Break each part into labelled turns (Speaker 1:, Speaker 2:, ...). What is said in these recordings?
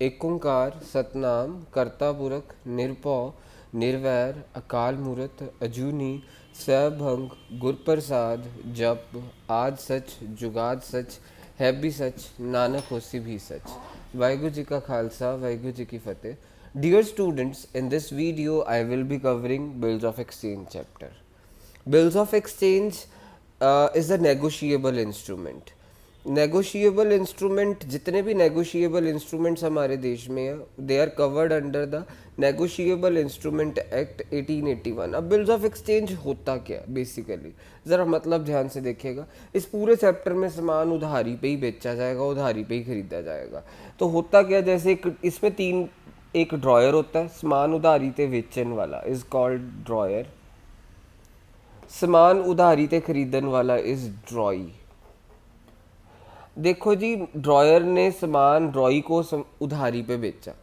Speaker 1: एक ओंकार सतनाम करता पुरख निरभौ निर्वैर अकाल मूरत अजूनी सैभंग गुरप्रसाद जप आद सच जुगाद सच है भी सच नानक होसी भी सच। वाहिगुरु जी का खालसा वाहिगुरु जी की फतेह। Dear students, in this video I will be covering bills of exchange chapter. Bills of exchange is a negotiable instrument. Negotiable instrument, जितने भी नेगोशिएबल इंस्ट्रूमेंट्स हमारे देश में है, they are covered under the negotiable instrument act 1881। अब bills of exchange होता क्या basically, ज़रा मतलब ध्यान से देखिएगा। इस पूरे चैप्टर में सामान उधारी पे ही बेचा जाएगा, उधारी पे ही खरीदा जाएगा। तो होता क्या, जैसे इसमें तीन, एक ड्रॉयर होता है, सामान उधारी ते वेचन वाला इज कॉल्ड ड्रॉयर, समान उधारी ते खरीदन वाला इज ड्रॉई। देखो जी, ड्रॉयर ने सामान ड्रॉई को उधारी पे बेचा।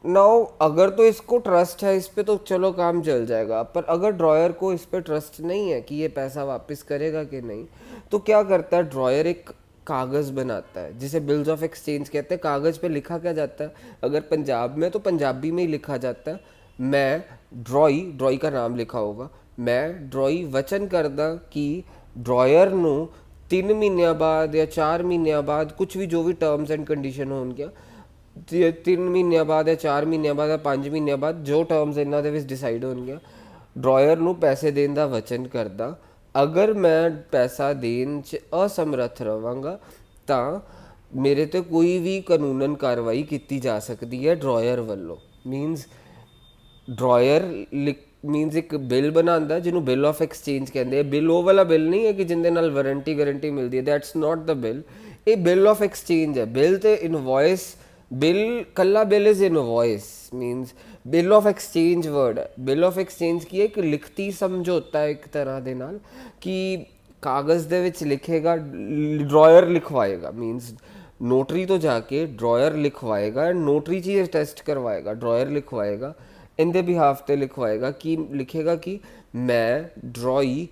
Speaker 1: नाउ अगर तो इसको ट्रस्ट है इस पे तो चलो काम चल जाएगा, पर अगर ड्रॉयर को इस पे ट्रस्ट नहीं है कि ये पैसा वापस करेगा कि नहीं, तो क्या करता है ड्रॉयर, एक कागज़ बनाता है जिसे बिल्स ऑफ एक्सचेंज कहते हैं। कागज़ पे लिखा क्या जाता है, अगर पंजाब में तो पंजाबी में ही लिखा जाता है। मैं ड्रॉई, ड्रॉई का नाम लिखा होगा, मैं ड्रॉई वचन करदा कि ड्रॉयर ਨੂੰ 3 ਮਹੀਨਿਆਂ ਬਾਅਦ ਜਾਂ 4 ਮਹੀਨਿਆਂ ਬਾਅਦ, ਕੁਝ ਵੀ ਜੋ ਵੀ ਟਰਮਸ ਐਂਡ ਕੰਡੀਸ਼ਨ ਹੋਣਗੀਆਂ, 3 ਮਹੀਨਿਆਂ ਬਾਅਦ ਜਾਂ 4 ਮਹੀਨਿਆਂ ਬਾਅਦ ਜਾਂ 5 ਮਹੀਨਿਆਂ ਬਾਅਦ, ਜੋ ਟਰਮਸ ਇਹਨਾਂ ਦੇ ਵਿੱਚ ਡਿਸਾਈਡ ਹੋਣਗੀਆਂ, ड्रॉयर ਨੂੰ ਪੈਸੇ ਦੇਣ ਦਾ ਵਚਨ ਕਰਦਾ। ਅਗਰ ਮੈਂ ਪੈਸਾ ਦੇਣ 'ਚ ਅਸਮਰੱਥ ਰਵਾਂਗਾ ਤਾਂ ਮੇਰੇ ਤੇ ਕੋਈ ਵੀ ਕਾਨੂੰਨਨ ਕਾਰਵਾਈ ਕੀਤੀ ਜਾ ਸਕਦੀ ਹੈ ड्रॉयर ਵੱਲੋਂ। ਮੀਨਸ ड्रॉयर ਮੀਨਸ ਇੱਕ ਬਿੱਲ ਬਣਾਉਂਦਾ ਜਿਹਨੂੰ ਬਿੱਲ ਆਫ ਐਕਸਚੇਂਜ ਕਹਿੰਦੇ ਆ। ਬਿੱਲ ਉਹ ਵਾਲਾ ਬਿੱਲ ਨਹੀਂ ਹੈ ਕਿ ਜਿਹਦੇ ਨਾਲ ਵਾਰੰਟੀ ਗਾਰੰਟੀ ਮਿਲਦੀ ਹੈ, ਦੈਟਸ ਨਾਟ ਦ ਬਿੱਲ। ਇਹ ਬਿੱਲ ਆਫ ਐਕਸਚੇਂਜ ਹੈ। ਬਿੱਲ ਤੇ ਇਨਵੋਇਸ, ਬਿੱਲ ਕੱਲਾ bill is invoice, means bill of exchange word ਹੈ। ਬਿੱਲ ਆਫ ਐਕਸਚੇਂਜ ਕੀ ਹੈ, ਇੱਕ ਲਿਖਤੀ ਸਮਝੌਤਾ ਹੈ ਇੱਕ ਤਰ੍ਹਾਂ ਦੇ ਨਾਲ, ਕਿ ਕਾਗਜ਼ ਦੇ ਵਿੱਚ ਲਿਖੇਗਾ, ड्रॉयर ਲਿਖਵਾਏਗਾ, ਮੀਨਸ ਨੋਟਰੀ ਤੋਂ ਜਾ ਕੇ ड्रॉयर ਲਿਖਵਾਏਗਾ, ਨੋਟਰੀ ਚੀਜ਼ ਟੈਸਟ ਕਰਵਾਏਗਾ, ड्रॉयर ਲਿਖਵਾਏਗਾ, ਇਹਦੇ ਬਿਹਾਫ ਤੇ ਲਿਖਵਾਏਗਾ ਕਿ ਲਿਖੇਗਾ ਕਿ ਮੈਂ ड्रॉई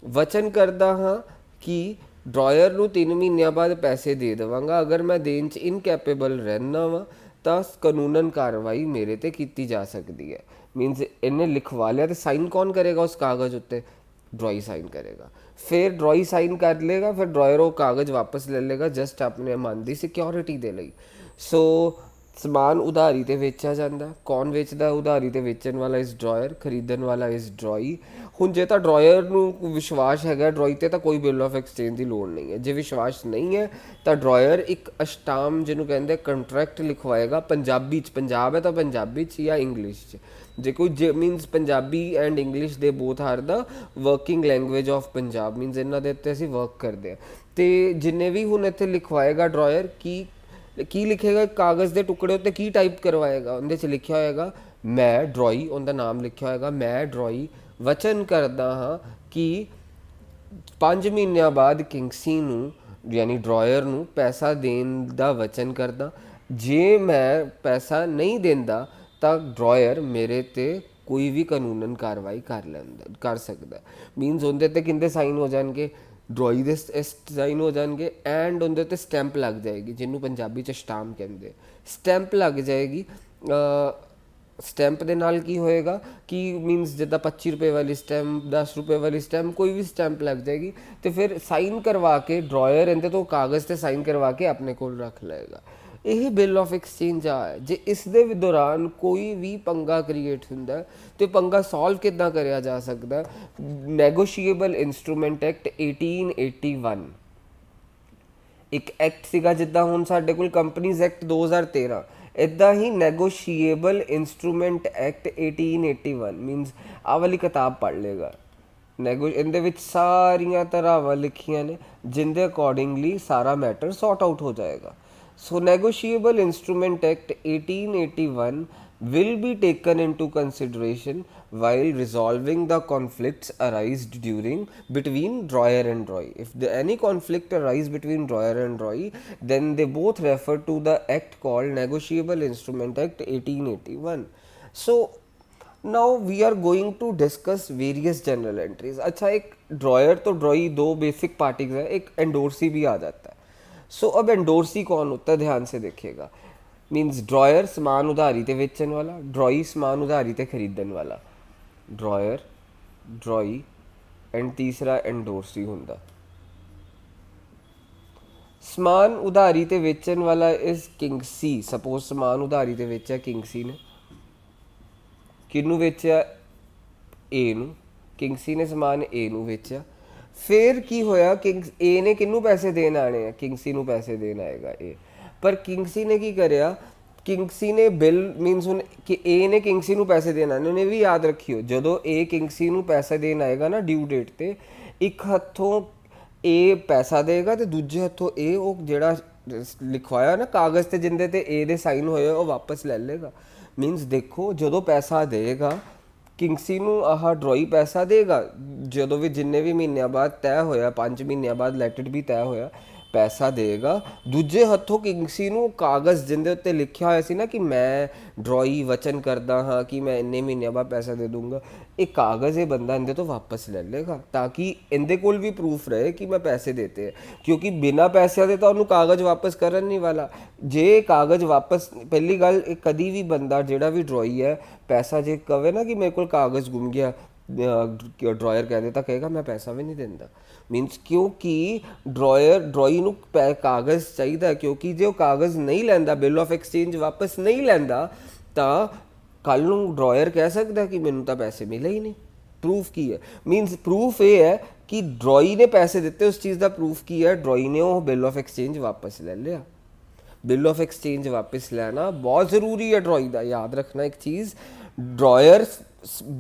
Speaker 1: ਵਚਨ ਕਰਦਾ ਹਾਂ ਕਿ ड्रॉयर ਨੂੰ 3 ਮਹੀਨਿਆਂ ਬਾਅਦ ਪੈਸੇ ਦੇ ਦੇਵਾਂਗਾ। ਅਗਰ ਮੈਂ ਦੇਣ 'ਚ ਇਨਕੈਪੇਬਲ ਰਹਿਣਾ ਵਾ ਤਾਂ ਕਾਨੂੰਨਨ ਕਾਰਵਾਈ ਮੇਰੇ ਤੇ ਕੀਤੀ ਜਾ ਸਕਦੀ ਹੈ। ਮੀਨਸ ਇਹਨੇ ਲਿਖਵਾ ਲਿਆ, ਤੇ ਸਾਈਨ ਕੌਣ ਕਰੇਗਾ ਉਸ ਕਾਗਜ਼ ਉੱਤੇ, ड्रॉई ਸਾਈਨ ਕਰੇਗਾ। ਫਿਰ ड्रॉई ਸਾਈਨ ਕਰ ਲੇਗਾ, ਫਿਰ ड्रॉयर ਉਹ ਕਾਗਜ਼ ਵਾਪਸ ਲੈ ਲੇਗਾ ਜਸਟ ਆਪਣੇ ਮਨ ਦੀ ਸਿਕਿਉਰਿਟੀ ਦੇ ਲਈ। ਸੋ ਸਮਾਨ ਉਧਾਰੀ ਤੇ ਵੇਚਿਆ ਜਾਂਦਾ। ਕੌਣ ਵੇਚਦਾ ਉਧਾਰੀ ਤੇ ਵੇਚਣ ਵਾਲਾ ਇਜ਼ ड्रॉयर, ਖਰੀਦਣ ਵਾਲਾ ਇਜ਼ ड्रॉई। ਹੁਣ ਜੇ ਤਾਂ ड्रॉयर ਨੂੰ ਵਿਸ਼ਵਾਸ ਹੈਗਾ ड्रॉई ਤੇ ਤਾਂ ਕੋਈ ਬਿੱਲ ਆਫ ਐਕਸਚੇਂਜ ਦੀ ਲੋੜ ਨਹੀਂ ਹੈ। ਜੇ ਵਿਸ਼ਵਾਸ ਨਹੀਂ ਹੈ ਤਾਂ ड्रॉयर ਇੱਕ ਅਸ਼ਟਾਮ, ਜਿਹਨੂੰ ਕਹਿੰਦੇ ਕੰਟਰੈਕਟ, ਲਿਖਵਾਏਗਾ ਪੰਜਾਬੀ 'ਚ। ਪੰਜਾਬ ਹੈ ਤਾਂ ਪੰਜਾਬੀ 'ਚ ਜਾਂ ਇੰਗਲਿਸ਼ 'ਚ। ਜੇ ਕੋਈ ਮੀਨਸ ਪੰਜਾਬੀ ਐਂਡ ਇੰਗਲਿਸ਼ ਦੇ both are the working language of Punjab, means ਇਹਨਾਂ ਦੇ ਉੱਤੇ ਅਸੀਂ ਵਰਕ ਕਰਦੇ ਹਾਂ। ਅਤੇ ਜਿੰਨੇ ਵੀ ਹੁਣ ਇੱਥੇ ਲਿਖਵਾਏਗਾ ड्रॉयर ਕੀ ਲਿਖੇਗਾ, ਕਾਗਜ਼ ਦੇ ਟੁਕੜੇ ਉੱਤੇ ਕੀ ਟਾਈਪ ਕਰਵਾਏਗਾ, ਉਹਦੇ 'ਚ ਲਿਖਿਆ ਹੋਏਗਾ ਮੈਂ ड्रॉई, ਉਹਦਾ ਨਾਮ ਲਿਖਿਆ ਹੋਏਗਾ ਮੈਂ ड्रॉई ਵਚਨ ਕਰਦਾ ਹਾਂ ਕਿ 5 ਮਹੀਨਿਆਂ ਬਾਅਦ ਕਿੰਗਸੀ ਨੂੰ ਯਾਨੀ ड्रॉयर ਨੂੰ ਪੈਸਾ ਦੇਣ ਦਾ ਵਚਨ ਕਰਦਾ। ਜੇ ਮੈਂ ਪੈਸਾ ਨਹੀਂ ਦਿੰਦਾ ਤਾਂ ड्रॉयर ਮੇਰੇ ਤੇ ਕੋਈ ਵੀ ਕਾਨੂੰਨਨ ਕਾਰਵਾਈ ਕਰ ਸਕਦਾ। ਮੀਨਸ ਉਹਦੇ 'ਤੇ ਕਿੰਦੇ ਸਾਈਨ ਹੋ ਜਾਣਗੇ, ड्रॉई ਦੇ ਸਾਈਨ ਹੋ ਜਾਣਗੇ, ਐਂਡ ਉਹਦੇ ਉੱਤੇ ਸਟੈਂਪ ਲੱਗ ਜਾਏਗੀ, ਜਿਹਨੂੰ ਪੰਜਾਬੀ 'ਚ ਸਟਾਮ ਕਹਿੰਦੇ। ਸਟੈਂਪ ਲੱਗ ਜਾਏਗੀ। ਸਟੈਂਪ ਦੇ ਨਾਲ ਕੀ ਹੋਏਗਾ ਕਿ ਮੀਨਸ ਜਿੱਦਾਂ 25 ਰੁਪਏ ਵਾਲੀ ਸਟੈਂਪ, 10 ਰੁਪਏ ਵਾਲੀ ਸਟੈਂਪ, ਕੋਈ ਵੀ ਸਟੈਂਪ ਲੱਗ ਜਾਏਗੀ, ਅਤੇ ਫਿਰ ਸਾਈਨ ਕਰਵਾ ਕੇ ड्रॉयर ਇਹਦੇ ਤੋਂ ਕਾਗਜ਼ 'ਤੇ ਸਾਈਨ ਕਰਵਾ ਕੇ ਆਪਣੇ ਕੋਲ ਰੱਖ ਲਏਗਾ। ਇਹ ਬਿੱਲ ਆਫ ਐਕਸਚੇਂਜ ਆ ਹੈ। ਜੇ ਇਸ ਦੇ ਦੌਰਾਨ ਕੋਈ ਵੀ ਪੰਗਾ ਕ੍ਰੀਏਟ ਹੁੰਦਾ ਤੇ ਪੰਗਾ ਸੋਲਵ ਕਿੱਦਾਂ ਕਰਿਆ ਜਾ ਸਕਦਾ, ਨੈਗੋਸ਼ੀਏਬਲ ਇੰਸਟਰੂਮੈਂਟ ਐਕਟ 1881 ਇੱਕ ਐਕਟ ਸੀਗਾ। ਜਿੱਦਾਂ ਹੁਣ ਸਾਡੇ ਕੋਲ ਕੰਪਨੀਜ਼ ਐਕਟ 2013, ਇੱਦਾਂ ਹੀ ਨੈਗੋਸ਼ੀਏਬਲ ਇੰਸਟਰੂਮੈਂਟ ਐਕਟ 1881 ਮੀਨਸ ਆਹ ਵਾਲੀ ਕਿਤਾਬ ਪੜ੍ਹ ਲੇਗਾ। ਇਹਦੇ ਵਿੱਚ ਸਾਰੀਆਂ ਧਾਰਾਵਾਂ ਲਿਖੀਆਂ ਨੇ ਜਿਹਦੇ ਅਕੋਰਡਿੰਗਲੀ ਸਾਰਾ ਮੈਟਰ ਸੌਟ ਆਊਟ ਹੋ ਜਾਏਗਾ। So Negotiable Instrument Act 1881 will be taken into consideration while resolving the conflicts arised between dryer and ड्रॉई. If any conflict arise between dryer and ड्रॉई, then they both refer to the act called Negotiable Instrument Act 1881. So now we are going to discuss various journal entries. अच्छा, एक dryer तो ड्रॉई दो basic parties है, एक endorsee भी आ जाता है। सो अब एंडोर्सी कौन होता है, ध्यान से देखिएगा। मीन्स ड्रॉयर समान उधारी ते बेचण वाला, ड्रॉई समान उधारी ते खरीदण वाला। ड्रॉयर, ड्रॉई एंड तीसरा एंडोर्सी हुंदा। समान उधारी ते बेचण वाला इज किंगसी। सपोज समान उधारी ते बेचा किंगसी ने, किनू बेचा? ए नू। किंगसी ने समान ए नू बेचा। फिर की होया, किंग्स ए ने किनू पैसे देन आने हैं? किंगसी नू पैसे देन आएगा ए। पर किंगसी ने की करया, किंगसी ने बिल मीनस हुन कि ए ने किंगसी नू पैसे देन आने, उन्हें भी याद रखियो जदों ए किंगसी नू पैसे देन आएगा ना ड्यू डेट ते, एक हथों ए पैसा देगा तो दूजे हथों ए वो जेड़ा लिखवाया ना कागज़ ते जिंदे ते ए दे साइन होए वो वापस ले लेगा। मीनस देखो जदों पैसा देगा किंगसी नू आह ड्रॉई पैसा देगा, जदों भी जिन्ने भी महीनों बाद तय होया, 5 महीनों बाद लेटेड भी तय होया, पैसा देगा। दूजे हथों किंगसी नू कागज़ जिंदे उत्ते लिखिया होया सी ना कि मैं ड्रॉई वचन करदा हाँ कि मैं इन्ने महीनों बाद पैसा दे दूंगा, एक कागज़ ये बंदा इंदे तो वापस ले लेगा ताकि इंदे कोल भी प्रूफ रहे कि मैं पैसे देते हैं। क्योंकि बिना पैसे दे तो उन्होंने कागज़ वापस करन नहीं वाला। जे कागज़ वापस, पहली गल कभी भी बंदा जेड़ा भी ड्रॉई है पैसा जे कहे ना कि मेरे को कागज़ गुम गया, ड्रॉयर कह देता, कहेगा मैं पैसा भी नहीं देता। मीनस क्योंकि ड्रॉई नू कागज़ चाहिए, क्योंकि जो कागज़ नहीं लैंदा, बिल ऑफ एक्सचेंज वापस नहीं लैंदा, तो कल नू ड्रॉयर कह सकता कि मैनू तो पैसे मिले ही नहीं। प्रूफ की है? मीनस प्रूफ ये है कि ड्रॉई ने पैसे दिते, उस चीज़ का प्रूफ की है, ड्रॉई ने वो बिल ऑफ एक्सचेंज वापस ले लिया। बिल ऑफ एक्सचेंज वापस लेना बहुत ज़रूरी है ड्रॉई का, याद रखना एक चीज़। ड्रॉयर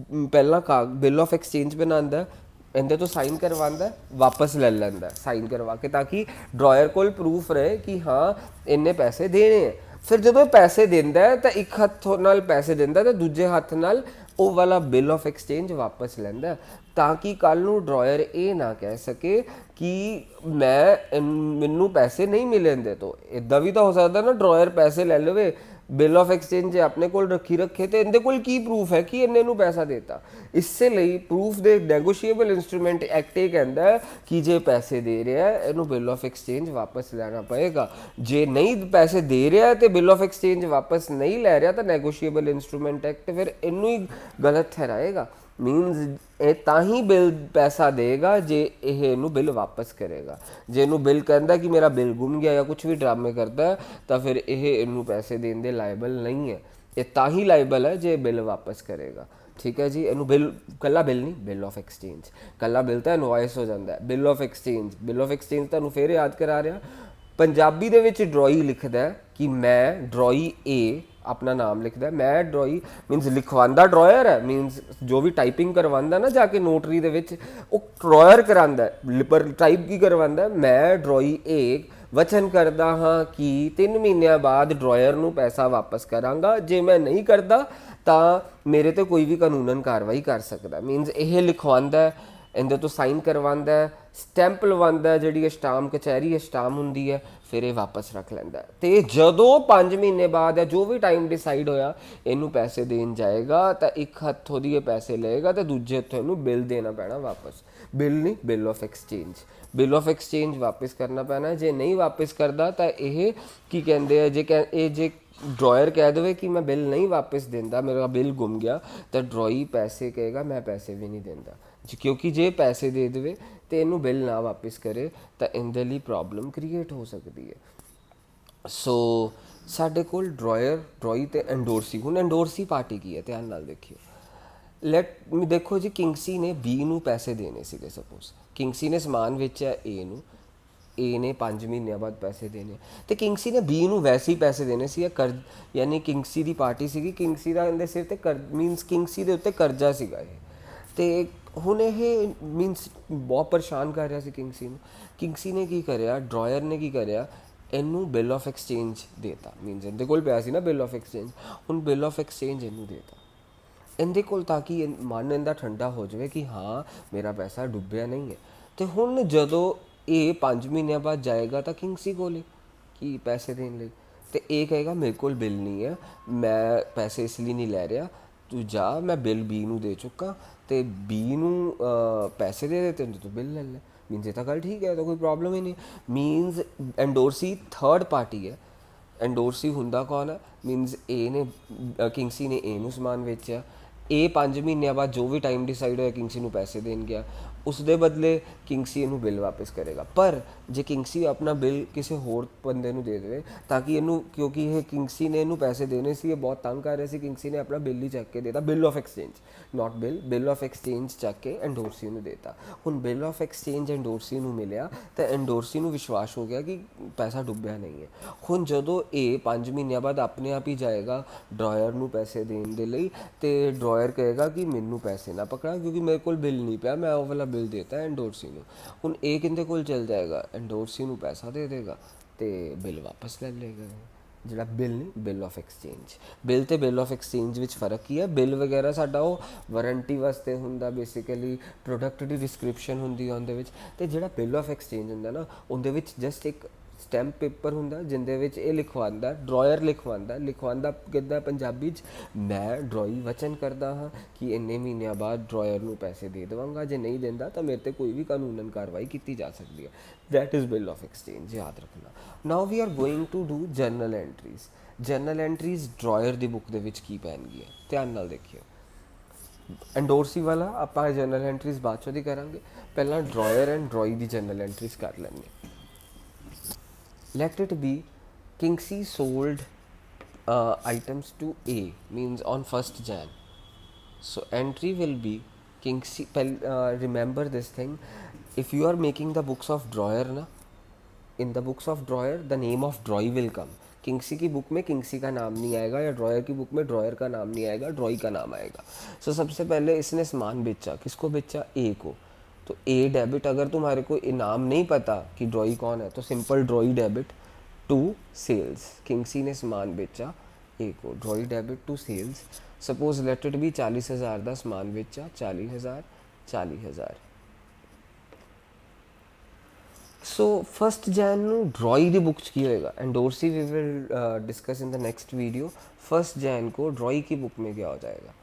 Speaker 1: पहला का बिल ऑफ एक्सचेंज बनाता, इंदे तो साइन करवाता, वापस ले लेंदा साइन करवा के, ताकि ड्रॉयर कोल प्रूफ रहे कि हाँ इन्ने पैसे देने हैं। फिर जो पैसे देंदा है तो एक हथ नाल पैसे देंदा तो दूजे हथ नाल वो वाला बिल ऑफ एक्सचेंज वापस लेंदा, ताकि कल नू ड्रॉयर ये ना कह सके कि मैनू पैसे नहीं मिलेंदे। तो इदा भी तो हो सकता ना ड्रॉयर पैसे ले लवे, बिल ऑफ एक्सचेंज अपने को रखी रखे, तो इनके कोल की प्रूफ है कि इन्ने नू पैसा देता। इससे ਲਈ प्रूफ दे नैगोशिएबल इंस्ट्रूमेंट एक्ट ये कहता है कि जे पैसे दे रहा है इनू बिल ऑफ एक्सचेंज वापस लेना पएगा। जे नहीं पैसे दे रहा है तो बिल ऑफ एक्सचेंज वापस नहीं ले रहा तो नैगोशिएबल इंस्ट्रूमेंट एक्ट फिर इनू ही गलत ठहराएगा। मीनस ये ताही बिल पैसा देगा जे इनू बिल वापस करेगा। जे इनू बिल कहता कि मेरा बिल गुम गया या कुछ भी ड्रामे करता है तो फिर यह इनू पैसे देने दे लाइबल नहीं है। ये ताही लाइबल है जे बिल वापस करेगा। ठीक है जी। इनू बिल कला बिल नहीं, बिल ऑफ एक्सचेंज। कला बिल तो इनवॉइस हो जाता है, bill of exchange. Bill of exchange तुहानू फिर याद करा रहा, पंजाबी दे विच ड्रॉई लिखदा है कि मैं ड्रॉई ए अपना नाम लिखता है, मैं ड्रॉई मीनस लिखवांदा ड्रॉयर है, मीनस जो भी टाइपिंग करवांदा ना जाके नोटरी दे विच वो ड्रॉयर करांदा है, पर टाइप की करवांदा है, मैं ड्रॉई ए वचन करदा हाँ कि 3 महीनों बाद ड्रॉयर नू पैसा वापस करांगा, जे मैं नहीं करता तो मेरे तो कोई भी कानूनन कार्रवाई कर सकता। मीनस यह लिखवांदा है, इंदे तो साइन करवांदा है, स्टैंप लवांदा है, जी स्टाम कचहरी स्टाम होंदी है, फिर ये वापस रख लैंदा। तो जदों 5 महीने बाद या जो भी टाइम डिसाइड होया इनू पैसे देन जाएगा तो एक हथों दी पैसे लेगा तो दूजे हथों इनू बिल देना पैना वापस। बिल नहीं, bill of exchange. Bill of exchange वापस करना पैना। जे नहीं वापस करता तो यह की कहते हैं, जे ड्रॉयर कह दे कि मैं बिल नहीं वापस देंदा, मेरा बिल गुम गया, तो ड्रॉई पैसे कहेगा मैं पैसे भी नहीं देंदा, क्योंकि जे पैसे दे दे तो इनू बिल ना वापस करे तो इंदे लिए प्रॉब्लम क्रिएट हो सकती है। सो साडे कोल ड्रॉई तो एंडोरसी। हुण एंडोरसी पार्टी की है, ध्यान नाल देखियो। देखो जी, किंगसी ने बी नू पैसे देने सीगे। सपोज किंगसी ने समान वेचा ए नू, ए ने 5 महीनों बाद पैसे देने, तो किंगसी ने बी नू वैसे ही पैसे देने सी कर, यानी किंगसी की पार्टी सी, किंगसी का इनके सिर ते कर मीनस किंगसी के उत्ते करजा सीगा ये। तो हुण ये मीनस बहुत परेशान कर रहा सी किंगसी नू। किंगसी ने की करया, ड्रॉयर ने की करया, इनू बिल ऑफ एक्सचेंज देता। मीनस इनके कोल पिया सी ना बिल ऑफ एक्सचेंज, हुण बिल ऑफ एक्सचेंज इनू देता इंदे कोल, ताकि मन इंदा ठंडा हो जाए कि हाँ मेरा पैसा डुब्बिया नहीं है। तो हुण जदों ये 5 महीनों बाद जाएगा तो किंगसी कोले कि पैसे देने लगे, तो ये कहेगा मेरे को बिल नहीं है, मैं पैसे इसलिए नहीं लै रहा, तू जा, मैं बिल बी नू दे चुका, तो बी नू पैसे दे देते तो बिल ले ले। मीनस ये तो गल ठीक है, तो कोई प्रॉब्लम ही नहीं। मीनस एंडोरसी थर्ड पार्टी है, ਐਂਡੋਰਸੀ ਹੁੰਦਾ ਕੌਣ ਹੈ? ਮੀਨਸ ਏ ਨੇ, ਕਿੰਗਸੀ ਨੇ ਏ ਨੂੰ ਸਮਾਨ ਵੇਚਿਆ, ਇਹ 5 ਮਹੀਨਿਆਂ ਬਾਅਦ ਜੋ ਵੀ ਟਾਈਮ ਡਿਸਾਈਡ ਹੋਇਆ ਕਿੰਗਸੀ ਨੂੰ ਪੈਸੇ ਦੇਣ ਗਿਆ, ਉਸ ਦੇ ਬਦਲੇ ਕਿੰਗਸੀ ਇਹਨੂੰ ਬਿੱਲ ਵਾਪਸ ਕਰੇਗਾ। ਪਰ ਜੇ ਕਿੰਗਸੀ ਆਪਣਾ ਬਿੱਲ ਕਿਸੇ ਹੋਰ ਬੰਦੇ ਨੂੰ ਦੇ ਦੇਵੇ ਤਾਂ ਕਿ ਇਹਨੂੰ, ਕਿਉਂਕਿ ਇਹ ਕਿੰਗਸੀ ਨੇ ਇਹਨੂੰ ਪੈਸੇ ਦੇਣੇ ਸੀ, ਇਹ ਬਹੁਤ ਤੰਗ ਕਰ ਰਿਹਾ ਸੀ, ਕਿੰਗਸੀ ਨੇ ਆਪਣਾ ਬਿੱਲ ਹੀ ਚੱਕ ਕੇ ਦੇਤਾ, bill of exchange, not bill of exchange ਚੱਕ ਕੇ ਐਂਡੋਰਸੀ ਨੂੰ ਦੇਤਾ। ਹੁਣ ਬਿੱਲ ਆਫ ਐਕਸਚੇਂਜ ਐਂਡੋਰਸੀ ਨੂੰ ਮਿਲਿਆ ਤਾਂ ਐਂਡੋਰਸੀ ਨੂੰ ਵਿਸ਼ਵਾਸ ਹੋ ਗਿਆ ਕਿ ਪੈਸਾ ਡੁੱਬਿਆ ਨਹੀਂ ਹੈ। ਹੁਣ ਜਦੋਂ ਇਹ 5 ਮਹੀਨਿਆਂ ਬਾਅਦ ਆਪਣੇ ਆਪ ਹੀ ਜਾਏਗਾ ਡਰਾਇਰ ਨੂੰ ਪੈਸੇ ਦੇਣ ਦੇ ਲਈ, ਤੇ ਡਰਾਇਰ ਕਹੇਗਾ ਕਿ ਮੈਨੂੰ ਪੈਸੇ ਨਾ ਪਕੜਾ ਕਿਉਂਕਿ ਮੇਰੇ ਕੋਲ ਬਿੱਲ ਨਹੀਂ ਪਿਆ, ਮੈਂ ਉਹ ਵਾਲਾ ਬਿੱਲ ਦੇਤਾ ਐਂਡੋਰਸੀ ਨੂੰ। ਹੁਣ ਇਹ ਕਿੰਦੇ ਕੋਲ ਚਲ ਜਾਏਗਾ? ਐਂਡੋਰਸੀ ਨੂੰ ਪੈਸਾ ਦੇ ਦੇਗਾ ਤੇ ਬਿੱਲ ਵਾਪਸ ਲੈ ਲਏਗਾ। ਜਿਹੜਾ ਬਿੱਲ ਨਹੀਂ, ਬਿੱਲ ਆਫ ਐਕਸਚੇਂਜ। ਬਿੱਲ ਤੇ ਬਿੱਲ ਆਫ ਐਕਸਚੇਂਜ ਵਿੱਚ ਫਰਕ ਕੀ ਹੈ? ਬਿੱਲ ਵਗੈਰਾ ਸਾਡਾ ਉਹ ਵਾਰੰਟੀ ਵਾਸਤੇ ਹੁੰਦਾ, ਬੇਸਿਕਲੀ ਪ੍ਰੋਡਕਟ ਦੀ ਡਿਸਕ੍ਰਿਪਸ਼ਨ ਹੁੰਦੀ ਹੈ ਉਹਦੇ ਵਿੱਚ, ਤੇ ਜਿਹੜਾ ਬਿੱਲ ਆਫ ਐਕਸਚੇਂਜ ਹੁੰਦਾ ਨਾ, ਉਹਦੇ ਵਿੱਚ ਜਸਟ ਇੱਕ ਸਟੈਂਪ ਪੇਪਰ ਹੁੰਦਾ ਜਿੰਦੇ ਵਿੱਚ ਇਹ ਲਿਖਵਾਉਂਦਾ, ਡਰਾਇਰ ਲਿਖਵਾਉਂਦਾ ਕਿੱਦਾਂ ਪੰਜਾਬੀ 'ਚ, ਮੈਂ ਡਰਾਈ ਵਚਨ ਕਰਦਾ ਹਾਂ ਕਿ ਇੰਨੇ ਮਹੀਨਿਆਂ ਬਾਅਦ ਡਰਾਇਰ ਨੂੰ ਪੈਸੇ ਦੇ ਦੇਵਾਂਗਾ, ਜੇ ਨਹੀਂ ਦਿੰਦਾ ਤਾਂ ਮੇਰੇ ਤੇ ਕੋਈ ਵੀ ਕਾਨੂੰਨਨ ਕਾਰਵਾਈ ਕੀਤੀ ਜਾ ਸਕਦੀ ਹੈ। That is bill of exchange, ਯਾਦ ਰੱਖਣਾ। Now we are going to do journal entries. Journal entries drawer ਦੀ ਬੁੱਕ ਦੇ ਵਿੱਚ ਕੀ ਪੈਣਗੀਆਂ, ਧਿਆਨ ਨਾਲ ਦੇਖਿਓ। ਐਂਡੋਰਸੀ ਵਾਲਾ ਆਪਾਂ ਜਰਨਲ ਐਂਟਰੀਜ਼ ਬਾਅਦ ਚੋਂ ਦੀ ਕਰਾਂਗੇ, ਪਹਿਲਾਂ dryer and dry the general entries ਕਰ ਲੈਂਦੇ। Let it be Kingsley sold items to A, means on 1st Jan. So entry will be Kingsley. Remember this thing. If you are making the books of drawer na, in the books of drawer the name of drawee will come. किंग्सी की book में किंग्सी का नाम नहीं आएगा, या dryer की book में dryer का नाम नहीं आएगा, ड्रॉई का नाम आएगा। सो सबसे पहले इसने सामान बेचा, किसको बेचा? ए को। तो ए डेबिट, अगर तुम्हारे को इनाम नहीं पता कि ड्रॉई कौन है तो simple drawee debit to sales. किंग्सी ने सामान बेचा ए को, drawee debit to sales. Suppose let it भी 40,000 का सामान बेचा, 40,000 40,000। सो 1st Jan ड्रॉई की बुक की होएगा, endorsee we will discuss in the next video. 1st Jan को ड्रॉई की बुक में क्या हो जाएगा?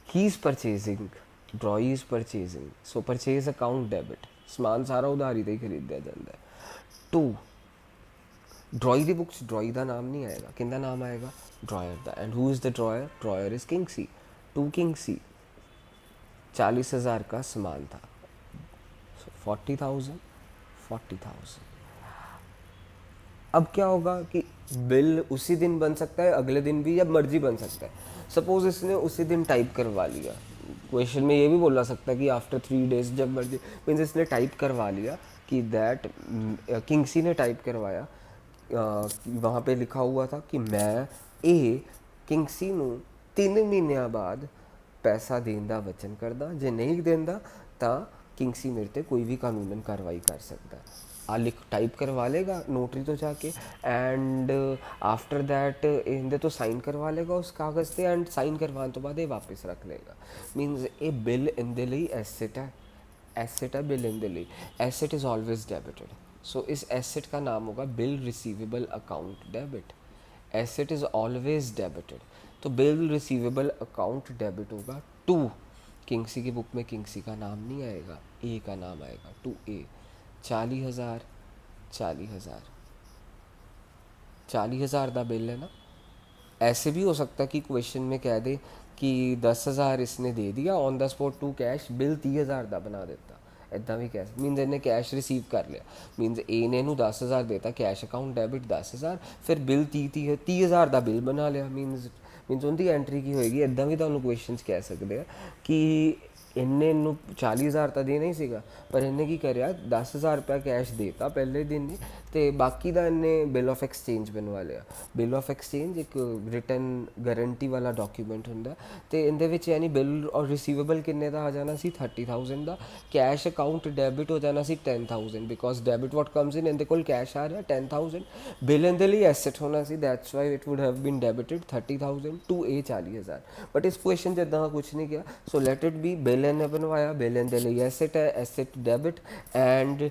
Speaker 1: He is purchasing, ड्रॉई is purchasing, so purchase account debit, समान सारा उधारी ते ही खरीदा जाता है। 2 ड्रॉई की बुक्स, ड्रॉई का नाम नहीं आएगा, किंदा नाम आएगा? ड्रॉयर का। And who is the drawer? Drawer is किंग्सी। 2 किंग्सी, 40,000 का सामान था, सो 40,000 40,000। अब क्या होगा कि बिल उसी दिन बन सकता है, अगले दिन भी, जब मर्जी बन सकता है। सपोज इसने उसी दिन टाइप करवा लिया, क्वेश्चन में ये भी बोला सकता है कि आफ्टर 3 days, जब मर्जी, मीन्स इसने टाइप करवा लिया कि दैट, किंग्सी ने टाइप करवाया, वहाँ पे लिखा हुआ था कि मैं ए किंग्सी नू 3 ਮਹੀਨਿਆਂ ਬਾਅਦ पैसा देने का वचन करदा, जे नहीं देंदा तो किंग्सी मेरे ते कोई भी कानूनन कार्रवाई कर सकता। आ लिख टाइप करवा लेगा नोटरी तो जाके, एंड आफ्टर दैट इनदे तो साइन करवा लेगा उस कागज़ से, एंड साइन करवाने तो बाद ये वापस रख लेगा। मीनस ये बिल इंदे लई एसेट है, एसेट है बिल इंदे लई। एसेट इज़ ऑलवेज डेबिटेड, सो इस एसेट का नाम होगा bill receivable account debit. Asset is always debited, तो बिल रिसीवेबल अकाउंट डेबिट होगा। 2 किंग्सी की बुक में किंग्सी का नाम नहीं आएगा, ए का नाम आएगा, 2A। 40,000 40,000 40,000 का बिल है ना। ऐसे भी हो सकता है कि क्वेश्चन में कह दे कि 10,000 इसने दे दिया on the spot to cash, bill 30,000 का बना देता। इदा भी कैश, मीनस इन्हें कैश रिसीव कर लिया, मीनस ए ने 10,000 देता, कैश अकाउंट डेबिट 10,000, फिर बिल 30,000 का बिल बना लिया। मीनस उनकी एंट्री की होएगी, इदा भी तुहानू क्वेश्चन कह सकते हैं कि इन्हें 40,000 तो देना ही सीगा, पर इन्हें की करिया 10,000 रुपया कैश देता पहले दिन ही, तो बाकी का इन्हें बिल ऑफ एक्सचेंज बनवा लिया। बिल ऑफ एक्सचेंज एक रिटन गारंटी वाला डॉक्यूमेंट होंगे, तो इनके यानी बिल और रिसीवेबल किन्ने का आ जाना सी 30,000 का, कैश अकाउंट डेबिट हो जाना सी 10,000, because debit what comes in, इनके कोल कैश आ रहा 10,000, बिल इनके लिए एसेट होना सी, that's why it would have been debited 30,000 to A 40,000। But इस क्वेश्चन च इदा कुछ नहीं किया, so let it be bill इन्हें बनवाया, बिल इनके लिए एसेट है, एसेट डेबिट, एंड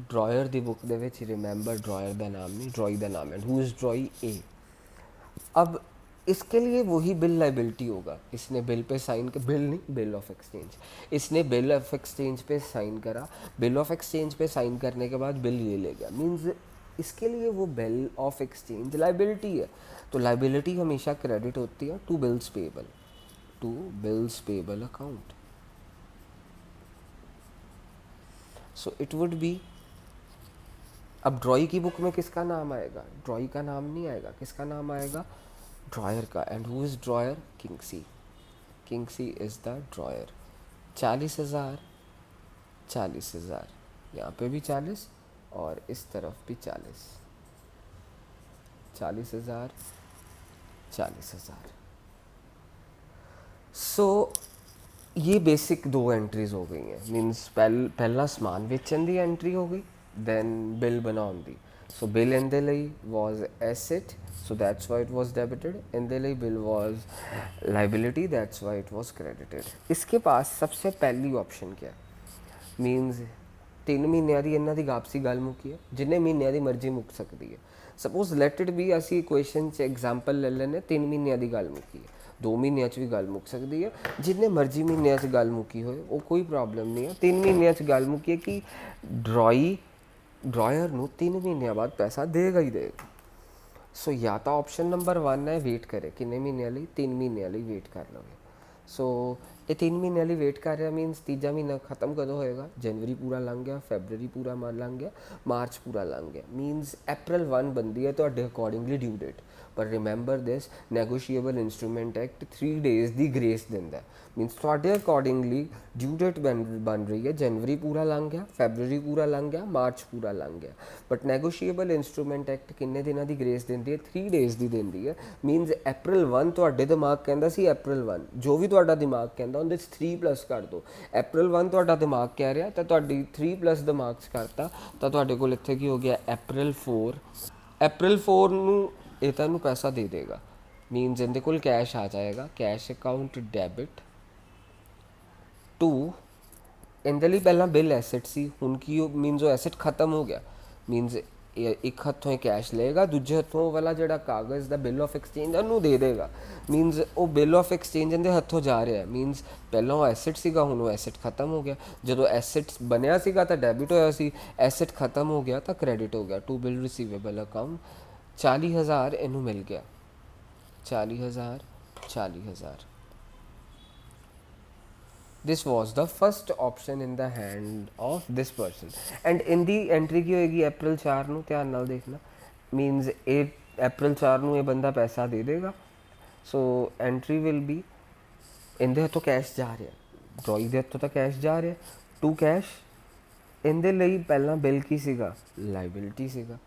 Speaker 1: ड्रॉयर की बुक दे विच रिमेंबर ड्रॉयर का नाम नहीं, ड्रॉई का नाम है, हु इज़ ड्रॉई? ए। अब इसके लिए वही बिल लाइबिलिटी होगा, इसने बिल पे साइन कर, बिल नहीं बिल ऑफ एक्सचेंज, इसने बिल ऑफ एक्सचेंज पे साइन करा, बिल ऑफ एक्सचेंज पे साइन करने के बाद बिल ये ले गया, मीन्स इसके लिए वो बिल ऑफ एक्सचेंज लाइबिलिटी है। तो लाइबिलिटी हमेशा क्रेडिट होती है to bills payable, to bills payable account. So it would be, अब ड्रॉई की बुक में किसका नाम आएगा? ड्रॉई का नाम नहीं आएगा, किसका नाम आएगा? ड्रॉयर का। And who is drawer? किंगसी। किंगसी इज़ द ड्रॉयर। 40,000, 40,000, यहाँ पे भी 40 और इस तरफ भी 40, 40,000, 40,000। सो ये बेसिक दो एंट्रीज हो गई हैं। मीनस पहला समान वेचन दी एंट्री हो गई, then bill बनाਉਣ ਦੀ। so bill ਇਹਦੇ ਲਈ was asset, so that's why it was debited। ਇਹਦੇ ਲਈ bill was liability, that's why it was credited। इसके पास सबसे पहली ऑप्शन क्या है? मीनस 3 ਮਹੀਨਿਆਂ ਦੀ ਇਹਨਾਂ ਦੀ ਵਾਪਸੀ ਗੱਲ ਮੁੱਕੀ ਹੈ, ਜਿੰਨੇ ਮਹੀਨਿਆਂ ਦੀ ਮਰਜ਼ੀ ਮੁੱਕ ਸਕਦੀ ਹੈ। ਸਪੋਜ਼ ਲੈਟ ਇਟ ਬੀ, ਅਸੀਂ ਇਕੁਏਸ਼ਨ 'ਚ ਐਗਜ਼ਾਮਪਲ ਲੈ ਲੈਂਦੇ 3 ਮਹੀਨਿਆਂ ਦੀ ਗੱਲ ਮੁੱਕੀ ਹੈ, 2 ਮਹੀਨਿਆਂ 'ਚ ਵੀ ਗੱਲ ਮੁੱਕ ਸਕਦੀ ਹੈ, ਜਿੰਨੇ ਮਰਜ਼ੀ ਮਹੀਨਿਆਂ 'ਚ ਗੱਲ ਮੁੱਕੀ ਹੋਏ ਉਹ ਕੋਈ ਪ੍ਰੋਬਲਮ ਨਹੀਂ ਹੈ। 3 ਮਹੀਨਿਆਂ 'ਚ ਗੱਲ ਮੁੱਕੀ ਹੈ ਕਿ ड्रॉयर ਨੂੰ 3 ਮਹੀਨਿਆਂ ਬਾਅਦ ਪੈਸਾ ਦੇਗਾ ਹੀ ਦੇਗਾ। ਸੋ ਜਾਂ ਤਾਂ ਆਪਸ਼ਨ ਨੰਬਰ 1 ਹੈ ਵੇਟ ਕਰੇ, ਕਿੰਨੇ ਮਹੀਨਿਆਂ ਲਈ? 3 ਮਹੀਨਿਆਂ ਲਈ ਵੇਟ ਕਰ ਲਵੇ। ਸੋ ਇਹ 3 ਮਹੀਨਿਆਂ ਲਈ ਵੇਟ ਕਰ ਰਿਹਾ, ਮੀਨਸ ਤੀਜਾ ਮਹੀਨਾ ਖਤਮ ਕਦੋਂ ਹੋਏਗਾ? ਜਨਵਰੀ ਪੂਰਾ ਲੰਘ ਗਿਆ, ਫੈਬਰਰੀ ਪੂਰਾ ਲੰਘ ਗਿਆ, ਮਾਰਚ ਪੂਰਾ ਲੰਘ ਗਿਆ, ਮੀਨਸ April 1 ਬਣਦੀ ਹੈ ਤੁਹਾਡੇ ਅਕੋਰਡਿੰਗਲੀ ਡਿਊ ਡੇਟ। ਪਰ ਰਿਮੈਂਬਰ ਦਿਸ, ਨੈਗੋਸ਼ੀਏਬਲ ਇੰਸਟਰੂਮੈਂਟ ਐਕਟ 3 ਡੇਜ਼ ਦੀ ਗ੍ਰੇਸ ਦਿੰਦਾ। ਮੀਨਸ ਤੁਹਾਡੇ ਅਕੋਰਡਿੰਗਲੀ ਡਿਊ ਡੇਟ ਬਣ ਰਹੀ ਹੈ, ਜਨਵਰੀ ਪੂਰਾ ਲੰਘ ਗਿਆ, ਫੈਬਰਰੀ ਪੂਰਾ ਲੰਘ ਗਿਆ, ਮਾਰਚ ਪੂਰਾ ਲੰਘ ਗਿਆ, ਬਟ ਨੈਗੋਸ਼ੀਏਬਲ ਇੰਸਟਰੂਮੈਂਟ ਐਕਟ ਕਿੰਨੇ ਦਿਨਾਂ ਦੀ ਗ੍ਰੇਸ ਦਿੰਦੀ ਹੈ? 3 ਡੇਜ਼ ਦੀ ਦਿੰਦੀ ਹੈ। ਮੀਨਸ April 1 ਤੁਹਾਡੇ ਦਿਮਾਗ ਕਹਿੰਦਾ ਸੀ April 1, ਜੋ ਵੀ ਤੁਹਾਡਾ ਦਿਮਾਗ ਕਹਿੰਦਾ ਉਹਦੇ 'ਚ 3 ਪਲੱਸ ਕਰ ਦਿਓ। April 1 ਤੁਹਾਡਾ ਦਿਮਾਗ ਕਹਿ ਰਿਹਾ ਤਾਂ ਤੁਹਾਡੀ 3 ਪਲੱਸ ਦਿਮਾਗ 'ਚ ਕਰਤਾ, ਤਾਂ ਤੁਹਾਡੇ ਕੋਲ ਇੱਥੇ ਕੀ ਹੋ ਗਿਆ? April 4। April 4 ਨੂੰ ਇਹ ਤੁਹਾਨੂੰ ਪੈਸਾ ਦੇ ਦੇਗਾ, ਮੀਨਸ ਇਹਦੇ ਕੋਲ ਕੈਸ਼ ਆ ਜਾਏਗਾ, ਕੈਸ਼ ਅਕਾਊਂਟ ਡੈਬਿਟ ਟੂ। ਇਹਦੇ ਲਈ ਪਹਿਲਾਂ ਬਿਲ ਐਸੈਟ ਸੀ, ਹੁਣ ਕੀ ਉਹ ਮੀਨਸ ਉਹ ਐਸੈਟ ਖਤਮ ਹੋ ਗਿਆ। ਮੀਨਸ ਇੱਕ ਹੱਥੋਂ ਹੀ ਕੈਸ਼ ਲਏਗਾ, ਦੂਜੇ ਹੱਥੋਂ ਵਾਲਾ ਜਿਹੜਾ ਕਾਗਜ਼ ਦਾ ਬਿਲ ਆਫ ਐਕਸਚੇਂਜ ਉਹਨੂੰ ਦੇ ਦੇਗਾ। ਮੀਨਸ ਉਹ ਬਿਲ ਆਫ ਐਕਸਚੇਂਜ ਇਹਦੇ ਹੱਥੋਂ ਜਾ ਰਿਹਾ। ਮੀਨਸ ਪਹਿਲਾਂ ਉਹ ਐਸੈਟ ਸੀਗਾ, ਹੁਣ ਉਹ ਐਸੈਟ ਖਤਮ ਹੋ ਗਿਆ। ਜਦੋਂ ਐਸੈਟ ਬਣਿਆ ਸੀਗਾ ਤਾਂ ਡੈਬਿਟ ਹੋਇਆ ਸੀ, ਐਸੈਟ ਖਤਮ ਹੋ ਗਿਆ ਤਾਂ ਕ੍ਰੈਡਿਟ ਹੋ ਗਿਆ। To bill receivable account. 40,000 ਇਹਨੂੰ ਮਿਲ ਗਿਆ, 40,000, 40,000। this was the first option in the hand of this person। and in the entry ਕੀ ਹੋਏਗੀ? April 4 ਨੂੰ, ਧਿਆਨ ਨਾਲ ਦੇਖਣਾ, means April 4 ਨੂੰ ਇਹ ਬੰਦਾ ਪੈਸਾ ਦੇ ਦੇਗਾ। ਸੋ ਐਂਟਰੀ ਵਿਲ ਬੀ, ਇਹਦੇ ਹੱਥੋਂ ਕੈਸ਼ ਜਾ ਰਿਹਾ, ड्रॉई ਦੇ ਹੱਥੋਂ ਤਾਂ ਕੈਸ਼ ਜਾ ਰਿਹਾ, ਟੂ ਕੈਸ਼। ਇਹਦੇ ਲਈ ਪਹਿਲਾਂ ਬਿਲ ਕੀ ਸੀਗਾ? ਲਾਇਬਿਲਿਟੀ ਸੀਗਾ,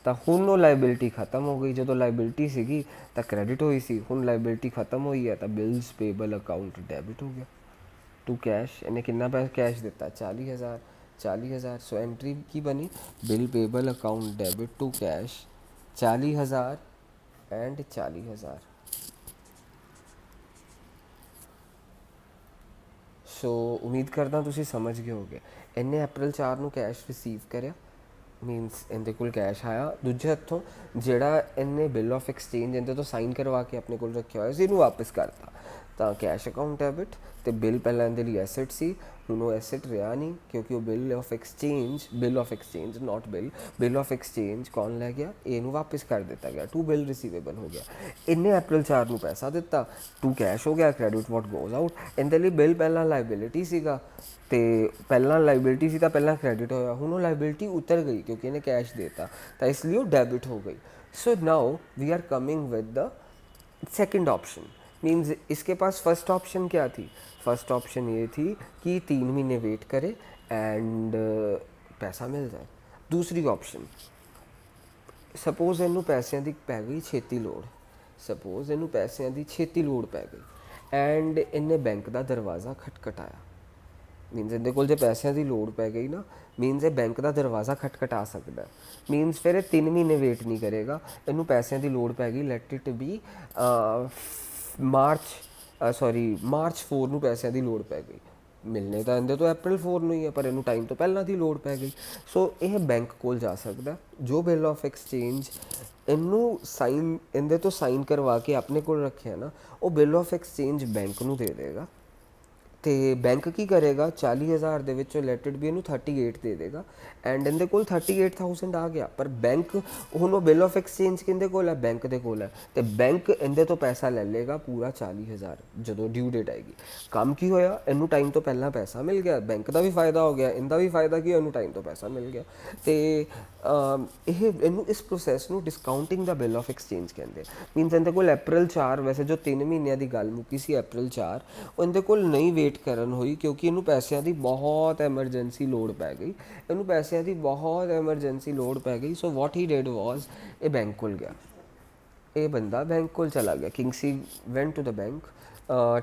Speaker 1: ਤਾਂ ਹੁਣ ਉਹ ਲਾਇਬਿਲਿਟੀ ਖਤਮ ਹੋ ਗਈ। ਜਦੋਂ ਲਾਇਬਿਲਿਟੀ ਸੀਗੀ ਤਾਂ ਕ੍ਰੈਡਿਟ ਹੋਈ ਸੀ, ਹੁਣ ਲਾਇਬਿਲਿਟੀ ਖਤਮ ਹੋਈ ਹੈ ਤਾਂ ਬਿਲਸ ਪੇਬਲ ਅਕਾਊਂਟ ਡੈਬਿਟ ਹੋ ਗਿਆ ਟੂ ਕੈਸ਼। ਇਹਨੇ ਕਿੰਨਾ ਪੈਸਾ ਕੈਸ਼ ਦਿੱਤਾ? 40,000, 40,000। ਸੋ ਐਂਟਰੀ ਕੀ ਬਣੀ? Bill payable account debit to cash, 40,000 and 40,000। So ਉਮੀਦ ਕਰਦਾ ਤੁਸੀਂ ਸਮਝ ਗਏ ਹੋਗੇ। ਇਹਨੇ April 4 ਨੂੰ ਕੈਸ਼ ਰਿਸੀਵ ਕਰਿਆ, ਮੀਨਸ ਇਹਦੇ ਕੋਲ ਕੈਸ਼ ਆਇਆ, ਦੂਜੇ ਹੱਥੋਂ ਜਿਹੜਾ ਇਹਨੇ ਬਿਲ ਆਫ ਐਕਸਚੇਂਜ ਇਹਦੇ ਤੋਂ ਸਾਈਨ ਕਰਵਾ ਕੇ ਆਪਣੇ ਕੋਲ ਰੱਖਿਆ ਹੋਇਆ ਸੀ ਇਹਨੂੰ ਵਾਪਸ ਕਰਤਾ, ਤਾਂ ਕੈਸ਼ ਅਕਾਊਂਟ ਡੈਬਿਟ। ਤੇ ਬਿਲ ਪਹਿਲਾਂ ਇਹਦੇ ਲਈ ਐਸੈਟ ਸੀ, ਹੁਣ ਉਹ ਐਸੈਟ ਰਿਹਾ ਨਹੀਂ, ਕਿਉਂਕਿ ਉਹ bill of exchange not bill of exchange ਕੌਣ ਲੈ ਗਿਆ? ਇਹਨੂੰ ਵਾਪਸ ਕਰ ਦਿੱਤਾ ਗਿਆ, ਟੂ ਬਿਲ ਰਿਸੀਵੇਬਲ ਹੋ ਗਿਆ। ਇਹਨੇ April 4 ਨੂੰ ਪੈਸਾ ਦਿੱਤਾ, ਟੂ ਕੈਸ਼ ਹੋ ਗਿਆ, ਕ੍ਰੈਡਿਟ ਵਾਟ ਗੋਜ਼ ਆਊਟ। ਇਹਦੇ ਲਈ ਬਿਲ ਪਹਿਲਾਂ ਲਾਇਬਿਲਿਟੀ ਸੀਗਾ, ਤੇ ਪਹਿਲਾਂ ਲਾਇਬਿਲਿਟੀ ਸੀ ਤਾਂ ਪਹਿਲਾਂ ਕ੍ਰੈਡਿਟ ਹੋਇਆ, ਹੁਣ ਉਹ ਲਾਇਬਿਲਿਟੀ ਉਤਰ ਗਈ ਕਿਉਂਕਿ ਇਹਨੇ ਕੈਸ਼ ਦੇਤਾ, ਤਾਂ ਇਸ ਲਈ ਉਹ ਡੈਬਿਟ ਹੋ ਗਈ। So now we are coming with the second option. Means इसके पास फर्स्ट ऑप्शन क्या थी? फर्स्ट ऑप्शन ये थी कि 3 महीने वेट करे एंड पैसा मिल जाए। दूसरी ऑप्शन, सपोज इनू पैसों की पै गई छेती लोड़, सपोज इनू पैसों की छेती लोड़ पै गई एंड इन्हें बैंक का दरवाज़ा खटखटाया। मीनस इहदे कोल जे पैसों की लोड़ पै गई ना, मीनस ये बैंक का दरवाज़ा खटखटा सकता है। मीनस फिर 3 महीने वेट नहीं करेगा, इनू पैसों की लोड़ पै गई, लैट इट बी मार्च 4 ਨੂੰ पैसों की लोड़ पै गई। मिलने तो इहदे तो April 4 ਨੂੰ ही है, पर इनू टाइम तो पहला की लोड़ पै गई। सो यह बैंक कोल जा सकता, जो बिल ऑफ एक्सचेंज इनू साइन इहदे तो साइन करवा के अपने कोल रखे ना, वो बिल ऑफ एक्सचेंज बैंक नू दे देगा ਤੇ ਬੈਂਕ ਕੀ ਕਰੇਗਾ 40,000 ਦੇ ਵਿੱਚੋਂ ਲੈਟ ਇਟ ਬੀ ਇਹਨੂੰ 38 ਦੇ ਦੇਗਾ ਐਂਡ ਇਹਦੇ ਕੋਲ 38,000 ਆ ਗਿਆ। ਪਰ ਬੈਂਕ ਹੁਣ ਉਹ ਬਿਲ ਆਫ ਐਕਸਚੇਂਜ ਕਿਹਦੇ ਕੋਲ ਹੈ, ਬੈਂਕ ਦੇ ਕੋਲ ਹੈ, ਤੇ ਬੈਂਕ ਇਹਦੇ ਤੋਂ ਪੈਸਾ ਲੈ ਲੇਗਾ ਪੂਰਾ 40,000 ਜਦੋਂ ਡਿਊ ਡੇਟ ਆਏਗੀ। ਕੰਮ ਕੀ ਹੋਇਆ, ਇਹਨੂੰ ਟਾਈਮ ਤੋਂ ਪਹਿਲਾਂ ਪੈਸਾ ਮਿਲ ਗਿਆ, ਬੈਂਕ ਦਾ ਵੀ ਫਾਇਦਾ ਹੋ ਗਿਆ, ਇਹਦਾ ਵੀ ਫਾਇਦਾ ਕੀ ਇਹਨੂੰ ਟਾਈਮ ਤੋਂ ਪੈਸਾ ਮਿਲ ਗਿਆ। ਤੇ ਇਹਨੂੰ ਇਸ ਪ੍ਰੋਸੈਸ ਨੂੰ ਡਿਸਕਾਊਂਟਿੰਗ ਦਾ ਬਿਲ ਆਫ ਐਕਸਚੇਂਜ ਕਹਿੰਦੇ। ਮੀਨਸ ਇਹਦੇ ਕੋਲ April 4 ਵੈਸੇ ਜੋ 3 ਮਹੀਨਿਆਂ ਦੀ ਗੱਲ ਮੁੱਕੀ ਸੀ April 4 ਉਹ ਇਹਦੇ ਕੋਲ ਨਹੀਂ ਵੇਟ ਕਰਨ ਹੋਈ ਕਿਉਂਕਿ ਇਹਨੂੰ ਪੈਸਿਆਂ ਦੀ ਬਹੁਤ ਐਮਰਜੈਂਸੀ ਲੋੜ ਪੈ ਗਈ, ਇਹਨੂੰ ਪੈਸਿਆਂ ਦੀ ਬਹੁਤ ਐਮਰਜੈਂਸੀ ਲੋੜ ਪੈ ਗਈ। ਸੋ ਵਾਟ ਹੀ ਡਿਡ ਵਾਜ਼ ਇਹ ਬੈਂਕ ਕੋਲ ਗਿਆ, ਇਹ ਬੰਦਾ ਬੈਂਕ ਕੋਲ ਚਲਾ ਗਿਆ। ਕਿੰਗਸੀ went to the bank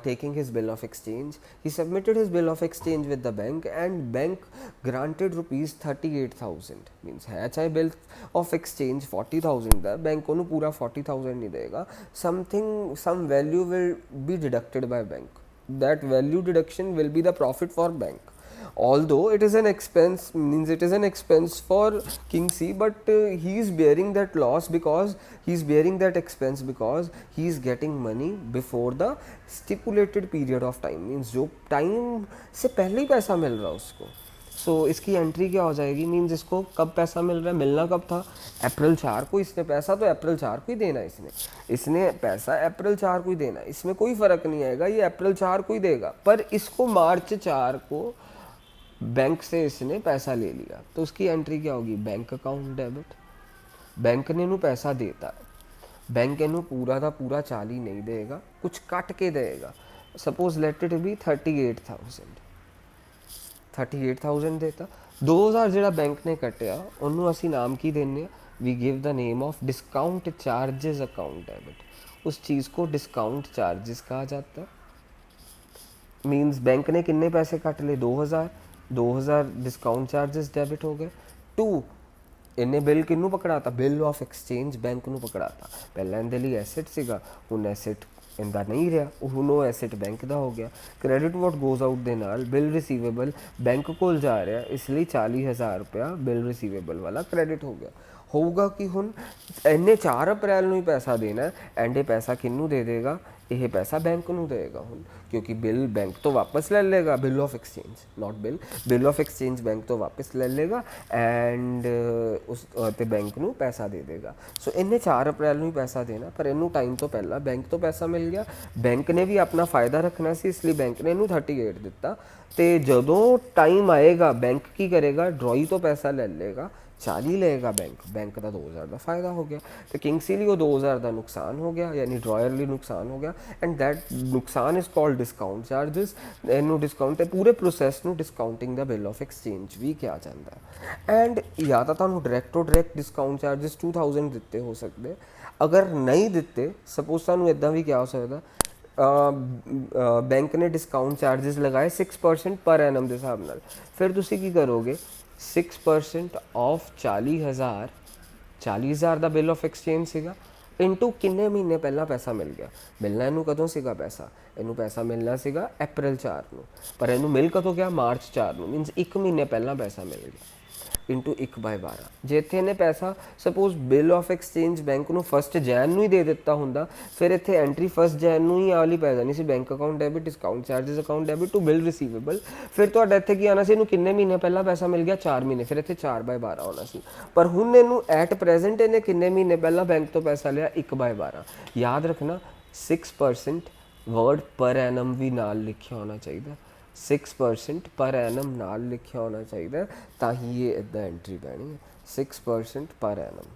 Speaker 1: taking his bill of exchange. He submitted his bill of exchange with the bank and bank granted rupees 38,000 means है चाहे bill of exchange 40,000 the bank ਉਹਨੂੰ ਪੂਰਾ 40,000 ਨਹੀਂ ਦੇਗਾ, some value will be deducted by bank, that value deduction will be the profit for bank. Although it is an expense, means it is an expense for King C, but he is bearing that loss because he is bearing that expense because he is getting money before the stipulated period of time, means जो time से पहले ही पैसा मिल रहा है उसको। सो इसकी entry क्या हो जाएगी, मीन्स इसको कब पैसा मिल रहा है, मिलना कब था April 4 को, इसने पैसा तो April 4 को ही देना, इसने पैसा April 4 को ही देना, इसमें कोई फ़र्क नहीं आएगा, ये April 4 को ही देगा। पर इसको March 4 को बैंक से इसने पैसा ले लिया तो उसकी एंट्री क्या होगी, बैंक अकाउंट डेबिट। बैंक ने इनू पैसा देता है, बैंक इनू पूरा का पूरा 40 नहीं देगा, कुछ कट के देगा। सपोज लेट इट बी 38,000 देता, 2,000 ਜਿਹੜਾ बैंक ने कटिया ਉਹਨੂੰ ਅਸੀਂ नाम की देने, we give the name of discount charges account debit. उस चीज़ को डिस्काउंट चार्जेस कहा जाता है। मीन्स बैंक ने कितने पैसे कट ले, 2,000 डिस्काउंट चार्जेस डेबिट हो गए। 2 इन्हें बिल किनू पकड़ाता, बिल ऑफ एक्सचेंज बैंक नू पकड़ाता। पहले इहदे लई एसेट सीगा, हुण एसेट इहदा नहीं रहा, हुण वो एसेट बैंक दा हो गया। क्रेडिट वॉट गोज आउट दे नाल बिल रिसीवेबल बैंक कोल जा रहा, इसलिए 40,000 रुपया बिल रिसीवेबल वाला क्रेडिट हो गया। होगा कि हुण इन्हें 4 अप्रैल नू ही पैसा देना है एंड ये पैसा किनू दे देगा, यह पैसा बैंक नू देगा हुण, क्योंकि बिल बैंक तो वापस ले लेगा, bill of exchange not bill of exchange bank तो वापस ले लेगा एंड उस ते बैंक नू पैसा दे देगा। सो इन्हें 4 अप्रैल नू ही पैसा देना, पर इनू टाइम तो पहला बैंक तो पैसा मिल गया, बैंक ने भी अपना फ़ायदा रखना सी, इसलिए बैंक ने इनू 38 दिता। तो जदों टाइम आएगा बैंक की करेगा, ड्रॉई तो पैसा ले लेगा, 40 लेगा बैंक का 2,000 का फ़ायदा हो गया। तो किंगसी लिए 2,000 का नुकसान हो गया, यानी ड्रॉयर लिए नुकसान हो गया एंड दैट नुकसान इज़ कॉल्ड डिस्काउंट चार्जिस। इनू डिस्काउंट पूरे प्रोसैस नू discounting the bill of exchange भी किया जाता है। एंड या तो तुहानू डायरैक्ट डिस्काउंट चार्जिस 2,000 दिते हो सकते, अगर नहीं दिते सपोज तुहानू इदां भी क्या हो सकता, बैंक ने डिस्काउंट चार्जिस लगाए 6% पर एनम के हिसाब नाल, फिर तुसी की करोगे 6% ऑफ 40,000 का बिल ऑफ एक्सचेंज सीगा इंटू किन्ने महीने पहला पैसा मिल गया। मिलना इनू कदों सीगा पैसा, इनू पैसा मिलना सीगा April 4 नू, पर इनू मिल कदों गया March 4 नू, मीनस 1 महीने पहला पैसा मिल गया इंटू 1/12। जे इत्थे इन्हें पैसा suppose bill of exchange bank नू 1 जैन नू ही दे दिता हुंदा, फिर इत्थे एंट्री 1 जैन नू ही वाली पै जानी सी, bank account debit discount charges account debit to bill receivable. फिर तुहाडा इत्थे की आना सी, इनू किन्ने महीने पहला पैसा मिल गया 4 महीने, फिर इत्थे 4/12 होना सी। पर हुण इनू एट प्रेजेंट इन्हें किन्ने महीने पहला बैंक तो पैसा लिया 1/12। याद रखना 6% वर्ड पर एनम भी नाल लिखिया होना चाहिए, 6% पर एनम नाल लिखिया होना चाहिए, ताकि ये इदा एंट्री पैनी है 6% पर एनम।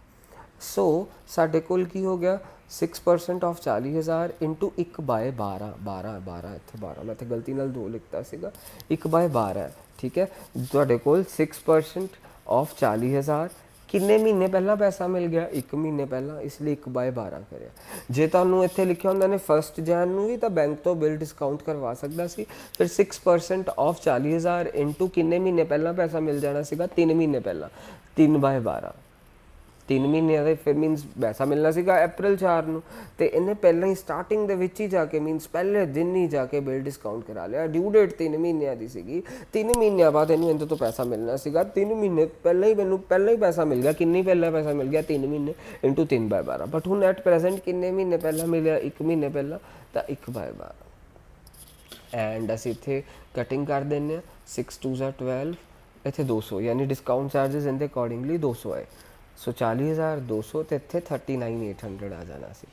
Speaker 1: सो साडे कोल की हो गया 6% ऑफ 40,000 इंटू 1/12, 12 इत्थे 12 मैं इत्थे गलती नाल 2 लिखता सीगा, 1/12 है ठीक है। तुहाडे कोल 6% ऑफ 40,000 किन्ने महीने पहला पैसा मिल गया, 1 महीने पहला, इसलिए 1/12 करिया। जे तुहानू इत्थे लिखिया हुंदा ने 1 जैन नू भी तां बैंक तो बिल डिस्काउंट करवा सकदा सी, फिर 6% ऑफ 40,000 इंटू किन्ने महीने पहला पैसा मिल जाना सीगा, 3 महीने पहला, 3/12 3 महीने का फिर मीनस पैसा मिलना सीगा April 4 नू, ते इन्हें पहले ही स्टार्टिंग दे विच ही जाके मीनस पहले दिन ही जाके बिल डिस्काउंट करा लिया। ड्यू डेट 3 महीनों की सीगी, 3 महीनों बाद इन्हू इहदे तो पैसा मिलना सीगा, 3 महीने पहले ही मैनू पहले ही पैसा मिल गया। किन्नी पहला पैसा मिल गया, 3 महीने इंटू 3/12। बट हुण एट प्रेजेंट किन्ने महीने पहला मिले, 1 महीने पहला, तो 1/12। ਐਂਡ ਅਸੀਂ ਇੱਥੇ ਕਟਿੰਗ ਕਰ ਦਿੰਦੇ ਹਾਂ 6 2 12 ਇੱਥੇ 200 ਯਾਨੀ ਡਿਸਕਾਊਂਟ ਚਾਰजेस ਇਹਦੇ ਅਕੋਰਡਿੰਗਲੀ 200 ਹੈ। ਸੋ 40,200 ਤੇ ਇੱਥੇ 39,800 ਆ ਜਾਣਾ ਸੀ।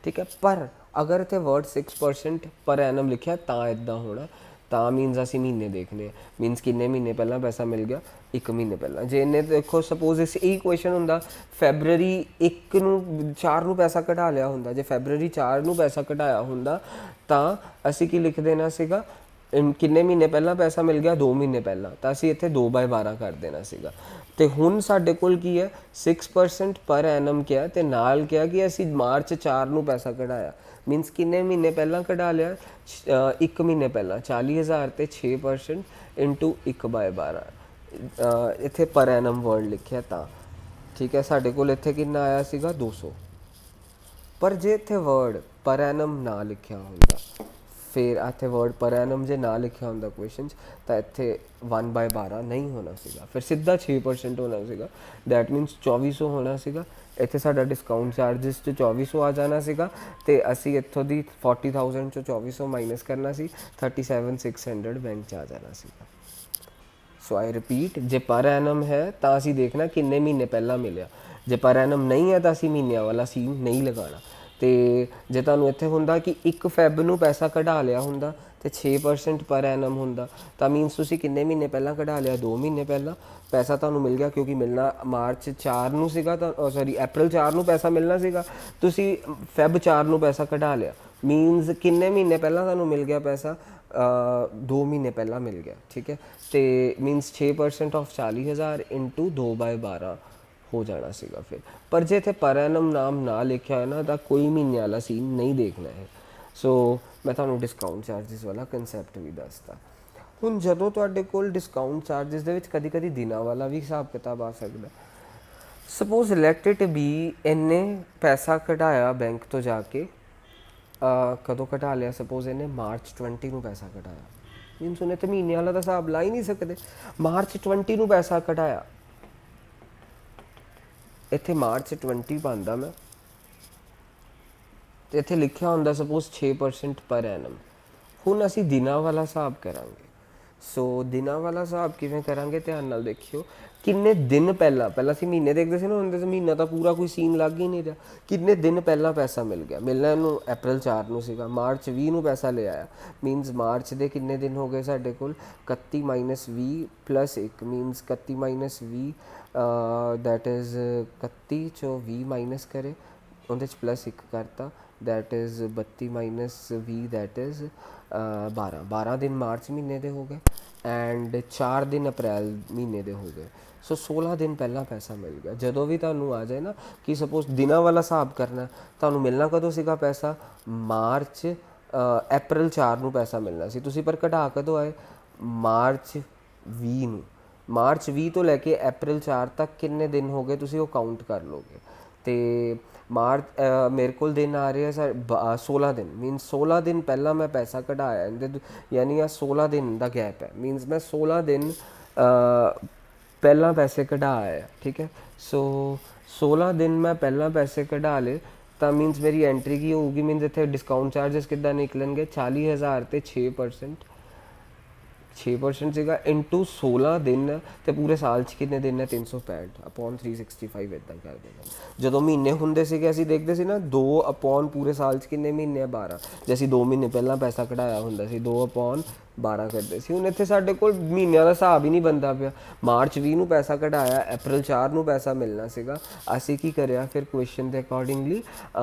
Speaker 1: ਠੀਕ ਹੈ, ਪਰ ਅਗਰ ਇੱਥੇ ਵਰਡ 6% ਪਰ ਐਨਮ ਲਿਖਿਆ ਤਾਂ ਇੱਦਾਂ ਹੋਣਾ, ਤਾਂ ਮੀਨਸ ਅਸੀਂ ਮਹੀਨੇ ਦੇਖਨੇ ਮੀਨਸ ਕਿੰਨੇ ਮਹੀਨੇ ਪਹਿਲਾਂ ਪੈਸਾ ਮਿਲ ਗਿਆ, 1 ਮਹੀਨੇ ਪਹਿਲਾਂ। ਜੇ ਇਹਨੇ ਦੇਖੋ ਸਪੋਜ਼ ਇਸ ਇਹ ਕੁਐਸਚਨ ਹੁੰਦਾ ਫੈਬਰਰੀ 1 ਨੂੰ 4 ਨੂੰ ਪੈਸਾ ਕਢਾ ਲਿਆ ਹੁੰਦਾ, ਜੇ ਫੈਬਰਰੀ 4 ਨੂੰ ਪੈਸਾ ਕਢਾਇਆ ਹੁੰਦਾ ਤਾਂ ਅਸੀਂ ਕੀ ਲਿਖ ਦੇਣਾ ਸੀਗਾ, ਕਿੰਨੇ ਮਹੀਨੇ ਪਹਿਲਾਂ ਪੈਸਾ ਮਿਲ ਗਿਆ, 2 ਮਹੀਨੇ ਪਹਿਲਾਂ, ਤਾਂ ਅਸੀਂ ਇੱਥੇ 2/12 ਕਰ ਦੇਣਾ ਸੀਗਾ। ਤੇ ਹੁਣ ਸਾਡੇ ਕੋਲ ਕੀ ਹੈ 6% ਪਰ ਐਨਮ ਕਿਹਾ ਤੇ ਨਾਲ ਕਿਹਾ ਕਿ ਅਸੀਂ ਮਾਰਚ 4 ਨੂੰ ਪੈਸਾ ਕਢਾਇਆ, ਮੀਨਸ ਕਿੰਨੇ ਮਹੀਨੇ ਪਹਿਲਾਂ ਕਢਾ ਲਿਆ, 1 ਮਹੀਨੇ ਪਹਿਲਾਂ। 40,000 ਤੇ 6% ਇੰਟੂ 1/12 ਇੱਥੇ ਪਰ ਐਨਮ ਵਰਡ ਲਿਖਿਆ ਤਾਂ। ਠੀਕ ਹੈ, ਸਾਡੇ ਕੋਲ ਇੱਥੇ ਕਿੰਨਾ ਆਇਆ ਸੀਗਾ 200। ਪਰ ਜੇ ਇੱਥੇ ਵਰਡ ਪਰ ਐਨਮ ਨਾ ਲਿਖਿਆ ਹੁੰਦਾ, ਫਿਰ ਇੱਥੇ ਵਰਡ ਪਰ ਐਨਮ ਜੇ ਨਾ ਲਿਖਿਆ ਹੁੰਦਾ ਕੁਐਸਚਨ 'ਚ ਤਾਂ ਇੱਥੇ 1/12 ਨਹੀਂ ਹੋਣਾ ਸੀਗਾ, ਫਿਰ ਸਿੱਧਾ 6% ਹੋਣਾ ਸੀਗਾ। ਦੈਟ ਮੀਨਸ 2400 ਹੋਣਾ ਸੀਗਾ। ਇੱਥੇ ਸਾਡਾ ਡਿਸਕਾਊਂਟ ਚਾਰजेस 'ਚ 2400 ਆ ਜਾਣਾ ਸੀਗਾ ਤੇ ਅਸੀਂ ਇੱਥੋਂ ਦੀ 40,000 ਚੋਂ 2400 ਮਾਈਨਸ ਕਰਨਾ ਸੀ, 37,600 ਬੈਂਕ 'ਚ ਆ ਜਾਣਾ ਸੀਗਾ। ਸੋ ਆਈ ਰਿਪੀਟ, ਜੇ ਪਰ ਐਨਮ ਹੈ ਤਾਂ ਅਸੀਂ ਦੇਖਣਾ ਕਿੰਨੇ ਮਹੀਨੇ ਪਹਿਲਾਂ ਮਿਲਿਆ, ਜੇ ਪਰ ਐਨਮ ਨਹੀਂ ਹੈ ਤਾਂ ਅਸੀਂ ਮਹੀਨਿਆਂ ਵਾਲਾ ਸੀਨ ਨਹੀਂ ਲਗਾਉਣਾ। ਤੇ ਜੇ ਤੁਹਾਨੂੰ ਇੱਥੇ ਹੁੰਦਾ ਕਿ 1 ਫੈਬ ਨੂੰ ਪੈਸਾ ਕਢਾ ਲਿਆ ਹੁੰਦਾ ਤੇ 6% ਪਰ ਐਨਮ ਹੁੰਦਾ ਤਾਂ ਮੀਨਸ ਤੁਸੀਂ ਕਿੰਨੇ ਮਹੀਨੇ ਪਹਿਲਾਂ ਕਢਾ ਲਿਆ, 2 ਮਹੀਨੇ ਪਹਿਲਾਂ ਪੈਸਾ ਤੁਹਾਨੂੰ ਮਿਲ ਗਿਆ, ਕਿਉਂਕਿ ਮਿਲਣਾ ਮਾਰਚ 4 ਨੂੰ ਸੀਗਾ ਤਾਂ ਸੌਰੀ ਅਪ੍ਰੈਲ 4 ਨੂੰ ਪੈਸਾ ਮਿਲਣਾ ਸੀਗਾ, ਤੁਸੀਂ ਫੈਬ 4 ਨੂੰ ਪੈਸਾ ਕਢਾ ਲਿਆ, ਮੀਨਸ ਕਿੰਨੇ ਮਹੀਨੇ ਪਹਿਲਾਂ ਤੁਹਾਨੂੰ ਮਿਲ ਗਿਆ ਪੈਸਾ, 2 ਮਹੀਨੇ ਪਹਿਲਾਂ ਮਿਲ ਗਿਆ। ਠੀਕ ਹੈ, ਤੇ ਮੀਨਸ 6% ਆਫ 40,000 ਇੰਟੂ 2/12 ਹੋ ਜਾਣਾ ਸੀਗਾ ਫਿਰ। ਪਰ ਜੇ ਇੱਥੇ ਪਰ ਐਨਮ ਨਾਮ ਨਾ ਲਿਖਿਆ ਹੈ ਨਾ ਤਾਂ ਕੋਈ ਮਹੀਨੇ ਵਾਲਾ ਸੀਨ ਨਹੀਂ ਦੇਖਣਾ ਹੈ। ਸੋ ਮੈਂ ਤੁਹਾਨੂੰ ਡਿਸਕਾਊਂਟ ਚਾਰजेस ਵਾਲਾ ਕਨਸੈਪਟ ਵੀ ਦੱਸਤਾ। ਹੁਣ ਜਦੋਂ ਤੁਹਾਡੇ ਕੋਲ ਡਿਸਕਾਊਂਟ ਚਾਰजेस ਦੇ ਵਿੱਚ ਕਦੀ ਕਦੀ ਦਿਨਾਂ ਵਾਲਾ ਵੀ ਹਿਸਾਬ ਕਿਤਾਬ ਆ ਸਕਦਾ। ਸਪੋਜ਼ ਲੈਟ ਇਟ ਬੀ ਇਹਨੇ ਪੈਸਾ ਕਢਾਇਆ ਬੈਂਕ ਤੋਂ ਜਾ ਕੇ, ਕਦੋਂ ਕਢਾ ਲਿਆ, ਸਪੋਜ਼ ਇਹਨੇ ਮਾਰਚ 20 ਨੂੰ ਪੈਸਾ ਕਢਾਇਆ, ਮੀਨਸ ਉਹਨੇ ਤਾਂ ਮਹੀਨੇ ਵਾਲਾ ਤਾਂ ਹਿਸਾਬ ਲਾ ਹੀ ਨਹੀਂ ਸਕਦੇ। ਮਾਰਚ 20 ਨੂੰ ਪੈਸਾ ਕਢਾਇਆ, ਇੱਥੇ ਮਾਰਚ 20 ਪਾਉਂਦਾ ਮੈਂ ਤੇ ਇੱਥੇ ਲਿਖਿਆ ਹੁੰਦਾ ਸਪੋਜ਼ 6% ਪਰ ਐਨਮ। ਹੁਣ ਅਸੀਂ ਦਿਨਾਂ ਵਾਲਾ ਹਿਸਾਬ ਕਰਾਂਗੇ। ਸੋ ਦਿਨਾਂ ਵਾਲਾ ਹਿਸਾਬ ਕਿਵੇਂ ਕਰਾਂਗੇ, ਧਿਆਨ ਨਾਲ ਦੇਖਿਓ। ਕਿੰਨੇ ਦਿਨ ਪਹਿਲਾਂ, ਪਹਿਲਾਂ ਅਸੀਂ ਮਹੀਨੇ ਦੇਖਦੇ ਸੀ ਨਾ, ਹੁੰਦੇ ਸੀ ਮਹੀਨਾ ਤਾਂ ਪੂਰਾ ਕੋਈ ਸੀਨ ਲੱਗ ਹੀ ਨਹੀਂ ਰਿਹਾ। ਕਿੰਨੇ ਦਿਨ ਪਹਿਲਾਂ ਪੈਸਾ ਮਿਲ ਗਿਆ, ਮਿਲਣਾ ਇਹਨੂੰ ਅਪ੍ਰੈਲ 4 ਨੂੰ ਸੀਗਾ, ਮਾਰਚ 20 ਨੂੰ ਪੈਸਾ ਲੈ ਆਇਆ, ਮੀਨਸ ਮਾਰਚ ਦੇ ਕਿੰਨੇ ਦਿਨ ਹੋ ਗਏ ਸਾਡੇ ਕੋਲ, 31 - 20 + 1 ਮੀਨਸ 31 - 20 ਦੈਟ ਇਜ਼ 31 ਚੋਂ 20 ਮਾਈਨਸ ਕਰੇ, ਉਹਦੇ 'ਚ +1 ਕਰਤਾ, ਦੈਟ ਇਜ਼ 32 - 20 ਦੈਟ ਇਜ਼ 12 ਦਿਨ ਮਾਰਚ ਮਹੀਨੇ ਦੇ ਹੋ ਗਏ ਐਂਡ 4 ਦਿਨ ਅਪ੍ਰੈਲ ਮਹੀਨੇ ਦੇ ਹੋ ਗਏ। ਸੋ 16 ਦਿਨ ਪਹਿਲਾਂ ਪੈਸਾ ਮਿਲ ਗਿਆ। ਜਦੋਂ ਵੀ ਤੁਹਾਨੂੰ ਆ ਜਾਏ ਨਾ ਕਿ ਸਪੋਜ਼ ਦਿਨਾਂ ਵਾਲਾ ਹਿਸਾਬ ਕਰਨਾ, ਤੁਹਾਨੂੰ ਮਿਲਣਾ ਕਦੋਂ ਸੀਗਾ ਪੈਸਾ, ਮਾਰਚ ਅਪ੍ਰੈਲ 4 ਨੂੰ ਪੈਸਾ ਮਿਲਣਾ ਸੀ, ਤੁਸੀਂ ਪਰ ਕਢਾ ਕਦੋਂ ਆਏ, ਮਾਰਚ 20 ਨੂੰ। ਮਾਰਚ 20 ਤੋਂ ਲੈ ਕੇ ਅਪ੍ਰੈਲ 4 ਤੱਕ ਕਿੰਨੇ ਦਿਨ ਹੋ ਗਏ ਤੁਸੀਂ ਉਹ ਕਾਊਂਟ ਕਰ ਲਓਗੇ। ਤੇ ਮਾਰਚ ਮੇਰੇ ਕੋਲ ਦਿਨ ਆ ਰਹੇ ਆ 16 ਦਿਨ, ਮੀਨਸ 16 ਦਿਨ ਪਹਿਲਾਂ ਮੈਂ ਪੈਸਾ ਕਢਾਇਆ ਇਹਦੇ, ਯਾਨੀ ਆ 16 ਦਿਨ ਦਾ ਗੈਪ ਹੈ, ਮੀਨਸ ਮੈਂ 16 ਦਿਨ ਪਹਿਲਾਂ ਪੈਸੇ ਕਢਾਇਆ। ਠੀਕ ਹੈ, ਸੋ 16 ਦਿਨ ਮੈਂ ਪਹਿਲਾਂ ਪੈਸੇ ਕਢਾ ਲਏ ਤਾਂ ਮੀਨਸ ਮੇਰੀ ਐਂਟਰੀ ਕੀ ਹੋਊਗੀ, ਮੀਨਸ ਇੱਥੇ ਡਿਸਕਾਊਂਟ ਚਾਰजेस ਕਿੱਦਾਂ ਨਿਕਲਣਗੇ, 40,000 ਤੇ 6% 6% ਸੀਗਾ ਇੰਟੂ 16 ਦਿਨ ਤੇ ਪੂਰੇ ਸਾਲ 'ਚ ਕਿੰਨੇ ਦਿਨ ਹੈ, 365 ਅਪੋਨ 365 ਇੱਦਾਂ ਕਰ ਦੇਣਾ। ਜਦੋਂ ਮਹੀਨੇ ਹੁੰਦੇ ਸੀਗੇ ਅਸੀਂ ਦੇਖਦੇ ਸੀ ਨਾ 2 ਅਪੋਨ ਪੂਰੇ ਸਾਲ 'ਚ ਕਿੰਨੇ ਮਹੀਨੇ ਆ, 12। ਜੇ ਅਸੀਂ 2 ਮਹੀਨੇ ਪਹਿਲਾਂ ਪੈਸਾ ਕਢਾਇਆ ਹੁੰਦਾ ਸੀ 2 ਅਪੋਨ 12 ਕਰਦੇ ਸੀ। ਹੁਣ ਇੱਥੇ ਸਾਡੇ ਕੋਲ ਮਹੀਨਿਆਂ ਦਾ ਹਿਸਾਬ ਹੀ ਨਹੀਂ ਬਣਦਾ ਪਿਆ। ਮਾਰਚ 20 ਨੂੰ ਪੈਸਾ ਕਢਾਇਆ, ਅਪ੍ਰੈਲ 4 ਨੂੰ ਪੈਸਾ ਮਿਲਣਾ ਸੀਗਾ, ਅਸੀਂ ਕੀ ਕਰਿਆ ਫਿਰ ਕੁਐਸਚਨ ਦੇ ਅਕੋਰਡਿੰਗਲੀ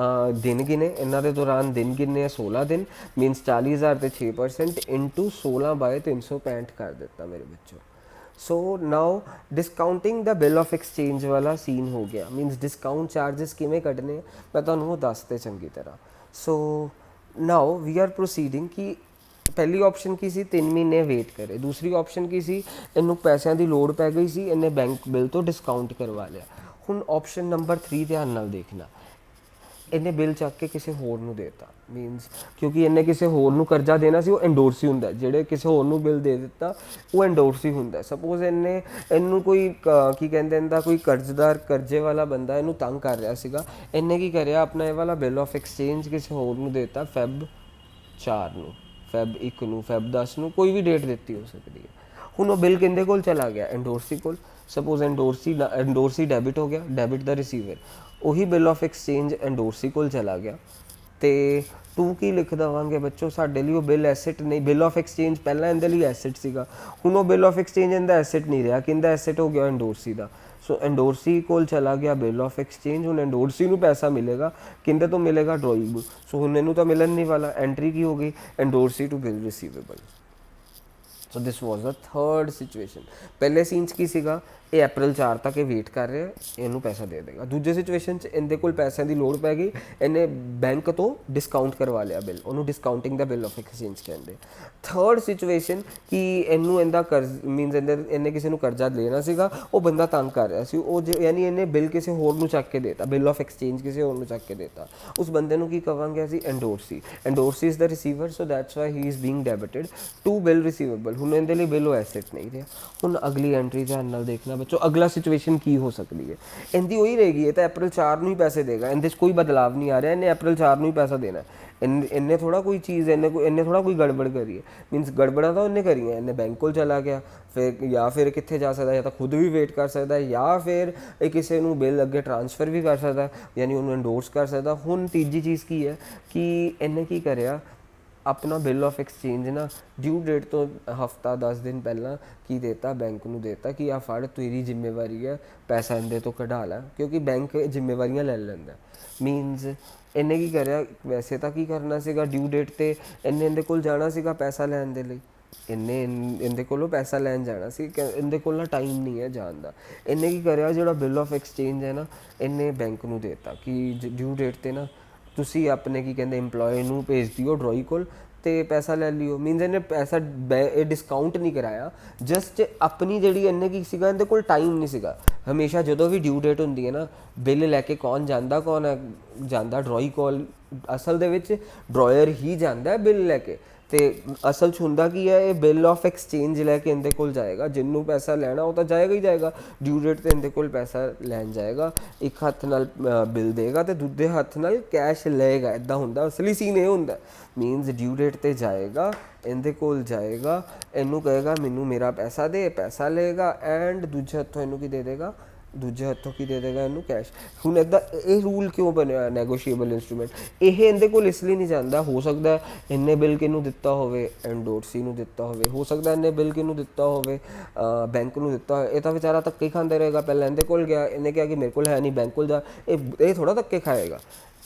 Speaker 1: ਦਿਨ ਗਿਣੇ, ਇਹਨਾਂ ਦੇ ਦੌਰਾਨ ਦਿਨ ਗਿਣੇ ਆ 16 ਦਿਨ, ਮੀਨਸ 40,000 ਤੇ 6% ਇੰਟੂ 16/365 ਕਰ ਦਿੱਤਾ ਮੇਰੇ ਬੱਚੋਂ। ਸੋ ਨਾਓ ਡਿਸਕਾਊਂਟਿੰਗ ਦਾ ਬਿੱਲ ਆਫ ਐਕਸਚੇਂਜ ਵਾਲਾ ਸੀਨ ਹੋ ਗਿਆ, ਮੀਨਸ ਡਿਸਕਾਊਂਟ ਚਾਰजेस ਕਿਵੇਂ ਕੱਢਣੇ ਮੈਂ ਤੁਹਾਨੂੰ ਉਹ ਦੱਸਦੇ ਚੰਗੀ ਤਰ੍ਹਾਂ। ਸੋ ਨਾਓ ਵੀ ਆਰ ਪ੍ਰੋਸੀਡਿੰਗ ਕਿ ਪਹਿਲੀ ਆਪਸ਼ਨ ਕੀ ਸੀ, 3 ਮਹੀਨੇ ਵੇਟ ਕਰੇ, ਦੂਸਰੀ ਆਪਸ਼ਨ ਕੀ ਸੀ, ਇਹਨੂੰ ਪੈਸਿਆਂ ਦੀ ਲੋੜ ਪੈ ਗਈ ਸੀ, ਇਹਨੇ ਬੈਂਕ ਬਿੱਲ ਤੋਂ ਡਿਸਕਾਊਂਟ ਕਰਵਾ ਲਿਆ। ਹੁਣ ਆਪਸ਼ਨ ਨੰਬਰ 3 ਧਿਆਨ ਨਾਲ ਦੇਖਣਾ, ਇਹਨੇ ਬਿੱਲ ਚੱਕ ਕੇ ਕਿਸੇ ਹੋਰ ਨੂੰ ਦੇਤਾ, ਮੀਨਸ ਕਿਉਂਕਿ ਇਹਨੇ ਕਿਸੇ ਹੋਰ ਨੂੰ ਕਰਜ਼ਾ ਦੇਣਾ ਸੀ, ਉਹ ਐਂਡੋਰਸ ਹੀ ਹੁੰਦਾ, ਜਿਹੜੇ ਕਿਸੇ ਹੋਰ ਨੂੰ ਬਿੱਲ ਦੇ ਦਿੱਤਾ ਉਹ ਐਂਡੋਰਸ ਹੀ ਹੁੰਦਾ। ਸਪੋਜ਼ ਇਹਨੂੰ ਕੋਈ ਕੀ ਕਹਿੰਦੇ ਇਹਦਾ ਕੋਈ ਕਰਜ਼ਦਾਰ, ਕਰਜ਼ੇ ਵਾਲਾ ਬੰਦਾ ਇਹਨੂੰ ਤੰਗ ਕਰ ਰਿਹਾ ਸੀਗਾ, ਇਹਨੇ ਕੀ ਕਰਿਆ, ਆਪਣਾ ਇਹ ਵਾਲਾ ਬਿੱਲ ਆਫ ਐਕਸਚੇਂਜ ਕਿਸੇ ਹੋਰ ਨੂੰ ਦੇਤਾ ਫੈਬ 4 ਨੂੰ, ਫੈਬ 1 ਨੂੰ, ਫੈਬ 10 ਨੂੰ, ਕੋਈ ਵੀ ਡੇਟ ਦਿੱਤੀ ਹੋ ਸਕਦੀ ਹੈ। ਹੁਣ ਉਹ ਬਿੱਲ ਕਿਹਦੇ ਕੋਲ ਚਲਾ ਗਿਆ, ਐਂਡੋਰਸੀ ਕੋਲ। ਸਪੋਜ਼ ਐਂਡੋਰਸੀ ਡੈਬਿਟ ਹੋ ਗਿਆ, ਡੈਬਿਟ ਦਾ ਰਿਸੀਵਰ, ਉਹੀ ਬਿੱਲ ਆਫ ਐਕਸਚੇਂਜ ਐਂਡੋਰਸੀ ਕੋਲ ਚਲਾ ਗਿਆ। ਤੇ ਤੂੰ ਕੀ ਲਿਖ ਦੇਵਾਂਗੇ ਬੱਚੋ, ਸਾਡੇ ਲਈ ਉਹ ਬਿੱਲ ਐਸੈਟ ਨਹੀਂ, ਬਿੱਲ ਆਫ ਐਕਸਚੇਂਜ ਪਹਿਲਾਂ ਇਹਦੇ ਲਈ ਐਸੈਟ ਸੀਗਾ, ਹੁਣ ਉਹ ਬਿੱਲ ਆਫ ਐਕਸਚੇਂਜ ਇਹਦਾ ਐਸੈਟ ਨਹੀਂ ਰਿਹਾ, ਕਿਹਦਾ ਐਸੈਟ ਹੋ ਗਿਆ, ਐਂਡੋਰਸੀ ਦਾ। ਸੋ ਐਂਡੋਰਸੀ ਕੋਲ ਚਲਾ ਗਿਆ ਬਿੱਲ ਆਫ ਐਕਸਚੇਂਜ। ਹੁਣ ਐਂਡੋਰਸੀ ਨੂੰ ਪੈਸਾ ਮਿਲੇਗਾ, ਕਿਹਦੇ ਤੋਂ ਮਿਲੇਗਾ, ਡਰਾਈ ਬੁੱਕ। ਸੋ ਹੁਣ ਇਹਨੂੰ ਤਾਂ ਮਿਲਣ ਨਹੀਂ ਵਾਲਾ, ਐਂਟਰੀ ਕੀ ਹੋ ਗਈ, endorsee to bill receivable. So this was a third situation. ਪਹਿਲੇ ਸੀਨ 'ਚ ਕੀ ਸੀਗਾ, ਇਹ ਅਪ੍ਰੈਲ 4 ਤੱਕ ਇਹ ਵੇਟ ਕਰ ਰਿਹਾ, ਇਹਨੂੰ ਪੈਸਾ ਦੇ ਦੇਗਾ। ਦੂਜੇ ਸਿਚੁਏਸ਼ਨ 'ਚ ਇਹਦੇ ਕੋਲ ਪੈਸਿਆਂ ਦੀ ਲੋੜ ਪੈ ਗਈ, ਇਹਨੇ ਬੈਂਕ ਤੋਂ ਡਿਸਕਾਊਂਟ ਕਰਵਾ ਲਿਆ ਬਿੱਲ, ਉਹਨੂੰ ਡਿਸਕਾਊਂਟਿੰਗ ਦਾ ਬਿੱਲ ਆਫ ਐਕਸਚੇਂਜ ਕਹਿੰਦੇ। ਥਰਡ ਸਿਚੁਏਸ਼ਨ ਕਿ ਇਹਨੂੰ ਇਹਦਾ ਕਰਜ਼ ਮੀਨਸ ਇਹਨੇ ਕਿਸੇ ਨੂੰ ਕਰਜ਼ਾ ਲੈਣਾ ਸੀਗਾ, ਉਹ ਬੰਦਾ ਤੰਗ ਕਰ ਰਿਹਾ ਸੀ, ਉਹ ਯਾਨੀ ਇਹਨੇ ਬਿੱਲ ਕਿਸੇ ਹੋਰ ਨੂੰ ਚੱਕ ਕੇ ਦੇਤਾ, ਬਿੱਲ ਆਫ ਐਕਸਚੇਂਜ ਕਿਸੇ ਹੋਰ ਨੂੰ ਚੱਕ ਕੇ ਦੇਤਾ। ਉਸ ਬੰਦੇ ਨੂੰ ਕੀ ਕਹਾਂਗੇ ਅਸੀਂ, endorsee. Endorsee is the receiver, so that's why he is being debited to bill receivable. ਹੁਣ ਇਹਦੇ ਲਈ ਬਿੱਲ ਉਹ ਐਸੈਟ ਨਹੀਂ ਰਿਹਾ। ਹੁਣ ਅਗਲੀ ਐਂਟਰੀ ਧਿਆਨ ਨਾਲ ਦੇਖਣਾ ਬੱਚੋ, ਅਗਲਾ ਸਿਚੁਏਸ਼ਨ ਕੀ ਹੋ ਸਕਦੀ ਹੈ, ਇਹਦੀ ਉਹੀ ਰਹੇਗੀ, ਇਹ ਤਾਂ ਅਪ੍ਰੈਲ 4 ਨੂੰ ਹੀ ਪੈਸੇ ਦੇਗਾ, ਇਹਦੇ 'ਚ ਕੋਈ ਬਦਲਾਵ ਨਹੀਂ ਆ ਰਿਹਾ, ਇਹਨੇ ਅਪ੍ਰੈਲ 4 ਨੂੰ ਹੀ ਪੈਸਾ ਦੇਣਾ। ਇਹਨੇ ਥੋੜਾ ਕੋਈ ਚੀਜ਼, ਇਹਨੇ ਥੋੜਾ ਕੋਈ ਗੜਬੜ ਕਰੀ ਹੈ, ਮੀਨਸ ਗੜਬੜਾਂ ਤਾਂ ਉਹਨੇ ਕਰੀਆਂ। ਇਹਨੇ ਬੈਂਕ ਕੋਲ ਚਲਾ ਗਿਆ, ਫਿਰ ਜਾਂ ਫਿਰ ਕਿੱਥੇ ਜਾ ਸਕਦਾ, ਜਾਂ ਤਾਂ ਖੁਦ ਵੀ ਵੇਟ ਕਰ ਸਕਦਾ, ਜਾਂ ਫਿਰ ਇਹ ਕਿਸੇ ਨੂੰ ਬਿੱਲ ਅੱਗੇ ਟ੍ਰਾਂਸਫਰ ਵੀ ਕਰ ਸਕਦਾ, ਯਾਨੀ ਉਹਨੂੰ ਐਂਡੋਰਸ ਕਰ ਸਕਦਾ। ਹੁਣ ਤੀਜੀ ਚੀਜ਼ ਕੀ ਹੈ ਕਿ ਇਹਨੇ ਕੀ ਕਰਿਆ, ਆਪਣਾ ਬਿੱਲ ਆਫ ਐਕਸਚੇਂਜ ਨਾ ਡਿਊ ਡੇਟ ਤੋਂ ਹਫਤਾ 10 ਦਿਨ ਪਹਿਲਾਂ ਕੀ ਦੇਤਾ, ਬੈਂਕ ਨੂੰ ਦੇਤਾ ਕਿ ਆ ਫੜ, ਤੇਰੀ ਜ਼ਿੰਮੇਵਾਰੀ ਹੈ, ਪੈਸਾ ਇਹਦੇ ਤੋਂ ਕਢਾ ਲੈ, ਕਿਉਂਕਿ ਬੈਂਕ ਜ਼ਿੰਮੇਵਾਰੀਆਂ ਲੈ ਲੈਂਦਾ। ਮੀਨਸ ਇਹਨੇ ਕੀ ਕਰਿਆ, ਵੈਸੇ ਤਾਂ ਕੀ ਕਰਨਾ ਸੀਗਾ, ਡਿਊ ਡੇਟ 'ਤੇ ਇਹਦੇ ਕੋਲ ਜਾਣਾ ਸੀਗਾ ਪੈਸਾ ਲੈਣ ਦੇ ਲਈ, ਇਹਦੇ ਕੋਲੋਂ ਪੈਸਾ ਲੈਣ ਜਾਣਾ ਸੀ, ਇਹਦੇ ਕੋਲ ਨਾ ਟਾਈਮ ਨਹੀਂ ਹੈ ਜਾਣ ਦਾ। ਇਹਨੇ ਕੀ ਕਰਿਆ, ਜਿਹੜਾ ਬਿੱਲ ਆਫ ਐਕਸਚੇਂਜ ਹੈ ਨਾ, ਇਹਨੇ ਬੈਂਕ ਨੂੰ ਦੇਤਾ ਕਿ ਡਿਊ ਡੇਟ 'ਤੇ ਨਾ ਤੁਸੀਂ ਆਪਣੇ ਕੀ ਕਹਿੰਦੇ ਇੰਪਲੋਏ ਨੂੰ ਭੇਜ ਦਿਓ ਡਰੋਈ ਕੋਲ ਅਤੇ ਪੈਸਾ ਲੈ ਲਿਓ। ਮੀਨਸ ਇਹਨੇ ਪੈਸਾ ਇਹ ਡਿਸਕਾਊਂਟ ਨਹੀਂ ਕਰਾਇਆ, ਜਸਟ ਆਪਣੀ ਜਿਹੜੀ ਇਹਨੇ ਕੀ ਸੀਗਾ, ਇਹਦੇ ਕੋਲ ਟਾਈਮ ਨਹੀਂ ਸੀਗਾ। ਹਮੇਸ਼ਾ ਜਦੋਂ ਵੀ ਡਿਊ ਡੇਟ ਹੁੰਦੀ ਹੈ ਨਾ, ਬਿੱਲ ਲੈ ਕੇ ਕੌਣ ਜਾਂਦਾ, ਕੌਣ ਜਾਂਦਾ, ਡਰੋਈ ਕੋਲ। ਅਸਲ ਦੇ ਵਿੱਚ ਡਰਾਇਰ ਹੀ ਜਾਂਦਾ ਬਿੱਲ ਲੈ ਕੇ, ਅਤੇ ਅਸਲ 'ਚ ਹੁੰਦਾ ਕੀ ਹੈ, ਇਹ ਬਿੱਲ ਆਫ ਐਕਸਚੇਂਜ ਲੈ ਕੇ ਇਹਦੇ ਕੋਲ ਜਾਏਗਾ, ਜਿਹਨੂੰ ਪੈਸਾ ਲੈਣਾ ਉਹ ਤਾਂ ਜਾਏਗਾ ਹੀ ਜਾਏਗਾ, ਡਿਊ ਡੇਟ 'ਤੇ ਇਹਦੇ ਕੋਲ ਪੈਸਾ ਲੈਣ ਜਾਏਗਾ, ਇੱਕ ਹੱਥ ਨਾਲ ਬਿੱਲ ਦੇਗਾ ਅਤੇ ਦੂਜੇ ਹੱਥ ਨਾਲ ਕੈਸ਼ ਲਏਗਾ। ਇੱਦਾਂ ਹੁੰਦਾ, ਅਸਲੀ ਸੀਨ ਇਹ ਹੁੰਦਾ। ਮੀਨਸ ਡਿਊ ਡੇਟ 'ਤੇ ਜਾਏਗਾ, ਇਹਦੇ ਕੋਲ ਜਾਏਗਾ, ਇਹਨੂੰ ਕਹੇਗਾ ਮੈਨੂੰ ਮੇਰਾ ਪੈਸਾ ਦੇ, ਪੈਸਾ ਲਏਗਾ, ਐਂਡ ਦੂਜੇ ਹੱਥੋਂ ਇਹਨੂੰ ਕੀ ਦੇ ਦੇਗਾ, ਦੂਜੇ ਹੱਥੋਂ ਕੀ ਦੇ ਦੇਗਾ, ਇਹਨੂੰ ਕੈਸ਼। ਹੁਣ ਇੱਦਾਂ ਇਹ ਰੂਲ ਕਿਉਂ ਬਣਿਆ ਨੈਗੋਸ਼ੀਏਬਲ ਇੰਸਟਰੂਮੈਂਟ, ਇਹ ਇਹਦੇ ਕੋਲ ਇਸ ਲਈ ਨਹੀਂ ਜਾਂਦਾ। ਹੋ ਸਕਦਾ ਇਹਨੇ ਬਿੱਲ ਕਿਹਨੂੰ ਦਿੱਤਾ ਹੋਵੇ, ਐਂਡੋਰਸੀ ਨੂੰ ਦਿੱਤਾ ਹੋਵੇ, ਹੋ ਸਕਦਾ ਇਹਨੇ ਬਿੱਲ ਕਿਹਨੂੰ ਦਿੱਤਾ ਹੋਵੇ, ਬੈਂਕ ਨੂੰ ਦਿੱਤਾ ਹੋਵੇ। ਇਹ ਤਾਂ ਵਿਚਾਰਾ ਧੱਕੇ ਖਾਂਦਾ ਰਹੇਗਾ, ਪਹਿਲਾਂ ਇਹਦੇ ਕੋਲ ਗਿਆ, ਇਹਨੇ ਕਿਹਾ ਕਿ ਮੇਰੇ ਕੋਲ ਹੈ ਨਹੀਂ, ਬੈਂਕ ਕੋਲ ਜਾ, ਇਹ ਥੋੜ੍ਹਾ ਧੱਕੇ ਖਾਏਗਾ,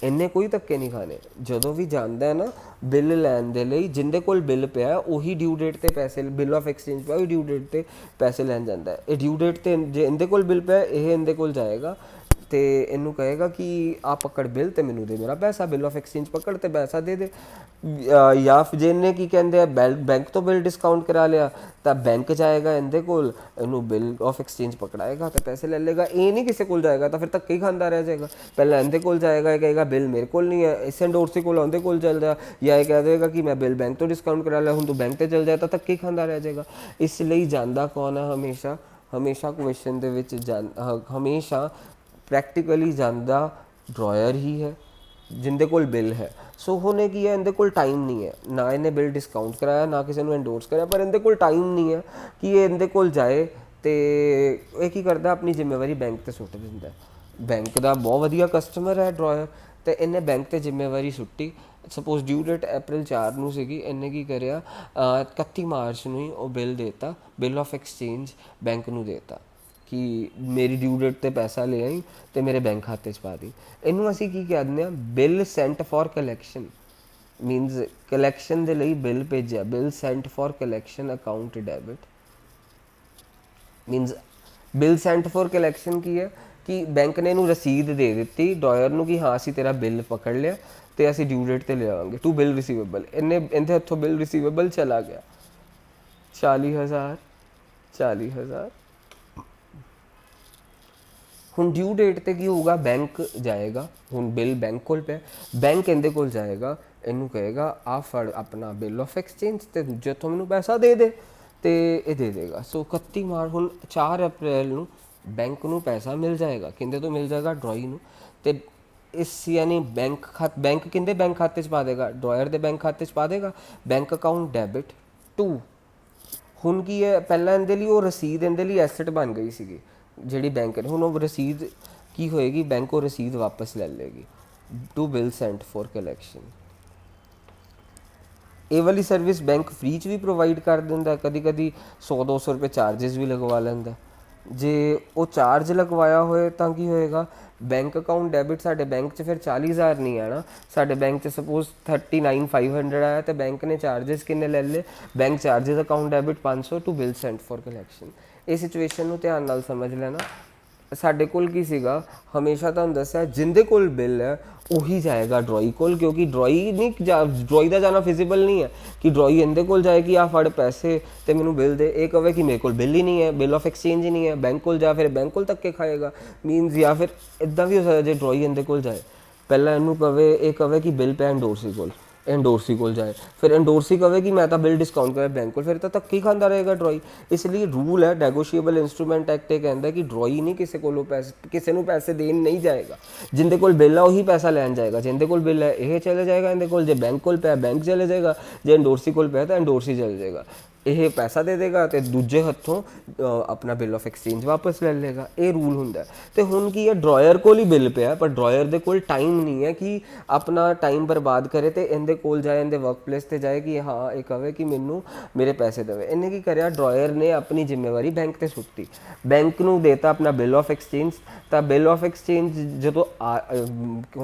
Speaker 1: ਇਹਨੇ ਕੋਈ ਧੱਕੇ ਨਹੀਂ ਖਾਣੇ। ਜਦੋਂ ਵੀ ਜਾਂਦਾ ਹੈ ਨਾ ਬਿੱਲ ਲੈਣ ਦੇ ਲਈ, ਜਿਹਦੇ ਕੋਲ ਬਿੱਲ ਪਿਆ ਉਹੀ ਡਿਊ ਡੇਟ 'ਤੇ ਪੈਸੇ, ਬਿੱਲ ਆਫ ਐਕਸਚੇਂਜ ਪਿਆ ਉਹੀ ਡਿਊ ਡੇਟ 'ਤੇ ਪੈਸੇ ਲੈਣ ਜਾਂਦਾ ਹੈ। ਇਹ ਡਿਊ ਡੇਟ 'ਤੇ ਜੇ ਇਹਦੇ ਕੋਲ ਬਿੱਲ ਪਿਆ, ਇਹ ਇਹਦੇ ਕੋਲ ਜਾਏਗਾ ਅਤੇ ਇਹਨੂੰ ਕਹੇਗਾ ਕਿ ਆ ਪਕੜ ਬਿੱਲ ਅਤੇ ਮੈਨੂੰ ਦੇ ਮੇਰਾ ਪੈਸਾ, ਬਿੱਲ ਆਫ ਐਕਸਚੇਂਜ ਪਕੜ ਅਤੇ ਪੈਸਾ ਦੇ ਦੇ। ਜਾਂ ਫਿਰ ਜਿਹਨੇ ਕੀ ਕਹਿੰਦੇ ਆ ਬੈਂਕ ਤੋਂ ਬਿੱਲ ਡਿਸਕਾਊਂਟ ਕਰਾ ਲਿਆ, ਤਾਂ ਬੈਂਕ ਜਾਏਗਾ ਇਹਦੇ ਕੋਲ, ਇਹਨੂੰ ਬਿੱਲ ਆਫ ਐਕਸਚੇਂਜ ਪਕੜਾਏਗਾ ਅਤੇ ਪੈਸੇ ਲੈ ਲਏਗਾ। ਇਹ ਨਹੀਂ ਕਿਸੇ ਕੋਲ ਜਾਏਗਾ, ਤਾਂ ਫਿਰ ਧੱਕੇ ਹੀ ਖਾਂਦਾ ਰਹਿ ਜਾਏਗਾ। ਪਹਿਲਾਂ ਇਹਦੇ ਕੋਲ ਜਾਏਗਾ, ਇਹ ਕਹੇਗਾ ਬਿੱਲ ਮੇਰੇ ਕੋਲ ਨਹੀਂ ਹੈ, ਇਸ ਐਂਡੋਰਸੀ ਕੋਲ ਉਹਦੇ ਕੋਲ ਚੱਲ ਜਾ, ਜਾਂ ਇਹ ਕਹਿ ਦੇਗਾ ਕਿ ਮੈਂ ਬਿੱਲ ਬੈਂਕ ਤੋਂ ਡਿਸਕਾਊਂਟ ਕਰਾ ਲਿਆ, ਹੁਣ ਤੂੰ ਬੈਂਕ 'ਤੇ ਚੱਲ ਜਾਏ, ਤਾਂ ਧੱਕੇ ਹੀ ਖਾਂਦਾ ਰਹਿ ਜਾਏਗਾ। ਇਸ ਲਈ ਜਾਂਦਾ ਕੌਣ ਹੈ, ਹਮੇਸ਼ਾ ਕੁਐਸਚਨ ਦੇ ਵਿੱਚ ਹਮੇਸ਼ਾ ਪ੍ਰੈਕਟੀਕਲੀ ਜਾਂਦਾ ਡਰਾਇਰ ਹੀ ਹੈ, ਜਿਹਦੇ ਕੋਲ ਬਿੱਲ ਹੈ। ਸੋ ਹੁਣ ਕੀ ਹੈ, ਇਹਦੇ ਕੋਲ ਟਾਈਮ ਨਹੀਂ ਹੈ, ਨਾ ਇਹਨੇ ਬਿੱਲ ਡਿਸਕਾਊਂਟ ਕਰਾਇਆ, ਨਾ ਕਿਸੇ ਨੂੰ ਐਂਡੋਰਸ ਕਰਿਆ, ਪਰ ਇਹਦੇ ਕੋਲ ਟਾਈਮ ਨਹੀਂ ਹੈ ਕਿ ਇਹ ਇਹਦੇ ਕੋਲ ਜਾਏ। ਅਤੇ ਇਹ ਕੀ ਕਰਦਾ, ਆਪਣੀ ਜ਼ਿੰਮੇਵਾਰੀ ਬੈਂਕ 'ਤੇ ਸੁੱਟ ਦਿੰਦਾ। ਬੈਂਕ ਦਾ ਬਹੁਤ ਵਧੀਆ ਕਸਟਮਰ ਹੈ ਡਰਾਇਰ, ਅਤੇ ਇਹਨੇ ਬੈਂਕ 'ਤੇ ਜ਼ਿੰਮੇਵਾਰੀ ਸੁੱਟੀ। ਸਪੋਜ਼ ਡਿਊ ਡੇਟ ਅਪ੍ਰੈਲ 4 ਨੂੰ ਸੀਗੀ, ਇਹਨੇ ਕੀ ਕਰਿਆ, 31 ਮਾਰਚ ਨੂੰ ਹੀ ਉਹ ਬਿੱਲ ਦੇਤਾ, ਬਿੱਲ ਆਫ ਐਕਸਚੇਂਜ ਬੈਂਕ ਨੂੰ ਦੇਤਾ ਕਿ ਮੇਰੀ ਡਿਊ ਡੇਟ 'ਤੇ ਪੈਸਾ ਲੈ ਆਈ ਅਤੇ ਮੇਰੇ ਬੈਂਕ ਖਾਤੇ 'ਚ ਪਾ ਦੀ। ਇਹਨੂੰ ਅਸੀਂ ਕੀ ਕਹਿੰਦੇ ਹਾਂ, bill sent for collection. Means collection ਦੇ ਲਈ ਬਿੱਲ ਭੇਜਿਆ, bill sent for collection account debit. Means bill sent for collection ਕੀ ਹੈ ਕਿ ਬੈਂਕ ਨੇ ਇਹਨੂੰ ਰਸੀਦ ਦੇ ਦਿੱਤੀ ਡਰਾਇਰ ਨੂੰ ਕਿ ਹਾਂ ਅਸੀਂ ਤੇਰਾ ਬਿੱਲ ਪਕੜ ਲਿਆ ਅਤੇ ਅਸੀਂ ਡਿਊ ਡੇਟ 'ਤੇ ਲਿਆਵਾਂਗੇ, ਟੂ ਬਿੱਲ ਰਿਸੀਵੇਬਲ। ਇਹਦੇ ਹੱਥੋਂ ਬਿੱਲ ਰਿਸੀਵੇਬਲ ਚਲਾ ਗਿਆ 40,000। ਹੁਣ ਡਿਊ ਡੇਟ 'ਤੇ ਕੀ ਹੋਊਗਾ, ਬੈਂਕ ਜਾਏਗਾ, ਹੁਣ ਬਿੱਲ ਬੈਂਕ ਕੋਲ ਪਿਆ, ਬੈਂਕ ਇਹਦੇ ਕੋਲ ਜਾਏਗਾ, ਇਹਨੂੰ ਕਹੇਗਾ ਆ ਫੜ ਆਪਣਾ ਬਿੱਲ ਆਫ ਐਕਸਚੇਂਜ ਅਤੇ ਦੂਜੇ ਤੋਂ ਮੈਨੂੰ ਪੈਸਾ ਦੇ ਦੇ, ਅਤੇ ਇਹ ਦੇ ਦੇਗਾ। ਸੋ 31 ਮਾਰਚ, ਹੁਣ 4 ਅਪ੍ਰੈਲ ਨੂੰ ਬੈਂਕ ਨੂੰ ਪੈਸਾ ਮਿਲ ਜਾਏਗਾ, ਕਿਹਦੇ ਤੋਂ ਮਿਲ ਜਾਏਗਾ, ਡਰਾਈ ਨੂੰ। ਅਤੇ इस यानी बैंक किंदे बैंक खाते च पा देगा, ड्रॉयर दे बैंक खाते च पा देगा। बैंक अकाउंट डेबिट टू, ਹੁਣ ਕੀ ਹੈ, ਪਹਿਲਾਂ ਇਹਦੇ ਲਈ ਉਹ ਰਸੀਦ ਇਹਦੇ ਲਈ ਐਸਟ ਬਣ ਗਈ ਸੀਗੀ ਜਿਹੜੀ ਬੈਂਕ ਨੇ, ਹੁਣ ਉਹ ਰਸੀਦ ਕੀ ਹੋਏਗੀ, ਬੈਂਕ ਉਹ ਰਸੀਦ ਵਾਪਸ ਲੈ ਲੇਗੀ। To bill sent for collection. ਇਹ ਵਾਲੀ ਸਰਵਿਸ ਬੈਂਕ ਫ੍ਰੀ 'ਚ ਵੀ ਪ੍ਰੋਵਾਈਡ ਕਰ ਦਿੰਦਾ, ਕਦੀ ਕਦੀ 100-200 ਰੁਪਏ ਚਾਰजेस ਵੀ ਲਗਵਾ ਲੈਂਦਾ। ਜੇ ਉਹ ਚਾਰਜ ਲਗਵਾਇਆ ਹੋਏ ਤਾਂ ਕੀ ਹੋਏਗਾ, ਬੈਂਕ ਅਕਾਊਂਟ ਡੈਬਿਟ ਸਾਡੇ ਬੈਂਕ 'ਚ ਫਿਰ 40,000 ਨਹੀਂ ਆਣਾ, ਸਾਡੇ ਬੈਂਕ 'ਚ ਸਪੋਜ਼ 39,500 ਆਇਆ ਤੇ ਬੈਂਕ ਨੇ ਚਾਰजेस ਕਿੰਨੇ ਲੈ ਲਏ, bank charges account debit 500 to bill sent for collection. ਇਹ ਸਿਚੁਏਸ਼ਨ ਨੂੰ ਧਿਆਨ ਨਾਲ ਸਮਝ ਲੈਣਾ। ਸਾਡੇ ਕੋਲ ਕੀ ਸੀਗਾ, ਹਮੇਸ਼ਾ ਤੁਹਾਨੂੰ ਦੱਸਿਆ ਜਿੰਦੇ ਕੋਲ ਬਿੱਲ ਹੈ ਉਹੀ ਜਾਏਗਾ ਡਰੋਈ ਕੋਲ, ਕਿਉਂਕਿ ਡਰੋਈ ਦਾ ਜਾਣਾ ਫਿਜ਼ੀਬਲ ਨਹੀਂ ਹੈ ਕਿ ਡਰੋਈ ਇਹਦੇ ਕੋਲ ਜਾਏ ਕਿ ਆ ਫੜ ਪੈਸੇ ਤੇ ਮੈਨੂੰ ਬਿੱਲ ਦੇ, ਇਹ ਕਵੇ ਕਿ ਮੇਰੇ ਕੋਲ ਬਿੱਲ ਹੀ ਨਹੀਂ ਹੈ, ਬਿੱਲ ਆਫ ਐਕਸਚੇਂਜ ਹੀ ਨਹੀਂ ਹੈ, ਬੈਂਕ ਕੋਲ ਜਾ, ਫਿਰ ਬੈਂਕ ਕੋਲ ਧੱਕੇ ਖਾਏਗਾ ਮੀਨਸ, ਜਾਂ ਫਿਰ ਇੱਦਾਂ ਵੀ ਹੋ ਸਕਦਾ ਜੇ ਡਰੋਈ ਇਹਦੇ ਕੋਲ ਜਾਏ, ਪਹਿਲਾਂ ਇਹਨੂੰ ਕਵੇ, ਇਹ ਕਵੇ ਕਿ ਬਿੱਲ ਪਿਆ ਐਂਡੋਰਸੀ ਕੋਲ, ਐਂਡੋਰਸੀ ਕੋਲ ਜਾਏ, ਫਿਰ ਐਂਡੋਰਸੀ ਕਵੇ ਕਿ ਮੈਂ ਤਾਂ ਬਿੱਲ ਡਿਸਕਾਊਂਟ ਕਰਿਆ ਬੈਂਕ ਕੋਲ, ਫਿਰ ਤਾਂ ਧੱਕੇ ਖਾਂਦਾ ਰਹੇਗਾ ਡਰੋਈ। ਇਸ ਲਈ ਰੂਲ ਹੈ ਨੈਗੋਸ਼ੀਏਬਲ ਇੰਸਟਰੂਮੈਂਟ ਐਕਟ ਇਹ ਕਹਿੰਦਾ ਕਿ ਡਰੋਈ ਨਹੀਂ ਕਿਸੇ ਕੋਲੋਂ ਕਿਸੇ ਨੂੰ ਪੈਸੇ ਦੇਣ ਨਹੀਂ ਜਾਏਗਾ, ਜਿੰਦੇ ਕੋਲ ਬਿੱਲ ਆ ਉਹੀ ਪੈਸਾ ਲੈਣ ਜਾਏਗਾ, ਜਿੰਦੇ ਕੋਲ ਬਿੱਲ ਹੈ ਇਹ ਚਲੇ ਜਾਏਗਾ ਇਹਦੇ ਕੋਲ, ਜੇ ਬੈਂਕ ਕੋਲ ਪਿਆ ਬੈਂਕ ਚਲੇ ਜਾਏਗਾ, ਜੇ ਐਂਡੋਰਸੀ ਕੋਲ ਪਿਆ ਤਾਂ ਐਂਡੋਰਸੀ ਚਲੇ ਜਾਏਗਾ, ਇਹ ਪੈਸਾ ਦੇ ਦੇਗਾ ਤੇ ਦੂਜੇ ਹੱਥੋਂ ਆਪਣਾ ਬਿੱਲ ਆਫ ਐਕਸਚੇਂਜ ਵਾਪਸ ਲੈ ਲੇਗਾ। ਇਹ ਰੂਲ ਹੁੰਦਾ। ਤੇ ਹੁਣ ਕੀ ਹੈ, ਡਰਾਇਰ ਕੋਲ ਹੀ ਬਿੱਲ ਪਿਆ ਪਰ ਡਰਾਇਰ ਦੇ ਕੋਲ ਟਾਈਮ ਨਹੀਂ ਹੈ ਕਿ ਆਪਣਾ ਟਾਈਮ ਬਰਬਾਦ ਕਰੇ ਤੇ ਇਹਦੇ ਕੋਲ ਜਾਏ, ਇਹਦੇ ਵਰਕ ਪਲੇਸ ਤੇ ਜਾਏ ਕਿ ਹਾਂ ਇਹ ਕਵੇ ਕਿ ਮੈਨੂੰ ਮੇਰੇ ਪੈਸੇ ਦੇਵੇ। ਇਹਨੇ ਕੀ ਕਰਿਆ, ਡਰਾਇਰ ਨੇ ਆਪਣੀ ਜ਼ਿੰਮੇਵਾਰੀ ਬੈਂਕ ਤੇ ਸੁੱਟੀ, ਬੈਂਕ ਨੂੰ ਦੇਤਾ ਆਪਣਾ ਬਿੱਲ ਆਫ ਐਕਸਚੇਂਜ। ਤਾਂ ਬਿੱਲ ਆਫ ਐਕਸਚੇਂਜ ਜਦੋਂ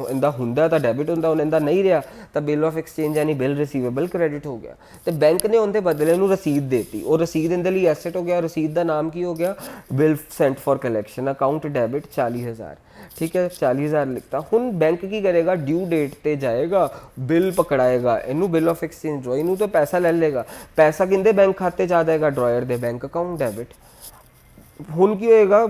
Speaker 1: ਇਹਦਾ ਹੁੰਦਾ ਤਾਂ ਡੈਬਿਟ ਹੁੰਦਾ, ਹੁਣ ਇਹਦਾ ਨਹੀਂ ਰਿਹਾ ਤਾਂ ਬਿੱਲ ਆਫ ਐਕਸਚੇਂਜ ਯਾਨੀ ਬਿੱਲ ਰਿਸੀਵੇਬਲ ਕ੍ਰੈਡਿਟ ਹੋ ਗਿਆ ਤੇ ਬੈਂਕ ਨੇ ਉਹਦੇ ਬਦਲੇ ਨੂੰ ਰਸੀਦ ਦੇਤੀ। ਉਹ ਰਸੀਦ ਇਹਦੇ ਲਈ ਐਸਟ ਹੋ ਗਿਆ, ਰਸੀਦ ਦਾ ਨਾਮ ਕੀ ਹੋ ਗਿਆ, bill sent for collection, account debit 40,000। ਠੀਕ ਹੈ, 40,000 ਲਿਖਤਾ। ਹੁਣ ਬੈਂਕ ਕੀ ਕਰੇਗਾ, ਡਿਊ ਡੇਟ ਤੇ ਜਾਏਗਾ, ਬਿੱਲ ਪਕੜਾਏਗਾ, ਇਹਨੂੰ ਬਿੱਲ ਆਫ ਐਕਸਚੇਂਜ ਡਰੋਈ ਨੂੰ ਤਾਂ ਪੈਸਾ ਲੈ ਲੇਗਾ, ਪੈਸਾ ਕਿੰਦੇ ਬੈਂਕ ਖਾਤੇ 'ਚ ਆ ਜਾਏਗਾ, ਡਰਾਇਰ ਦੇ ਬੈਂਕ ਅਕਾਊਂਟ ਡੈਬਿਟ। ਹੁਣ ਕੀ ਹੋਏਗਾ,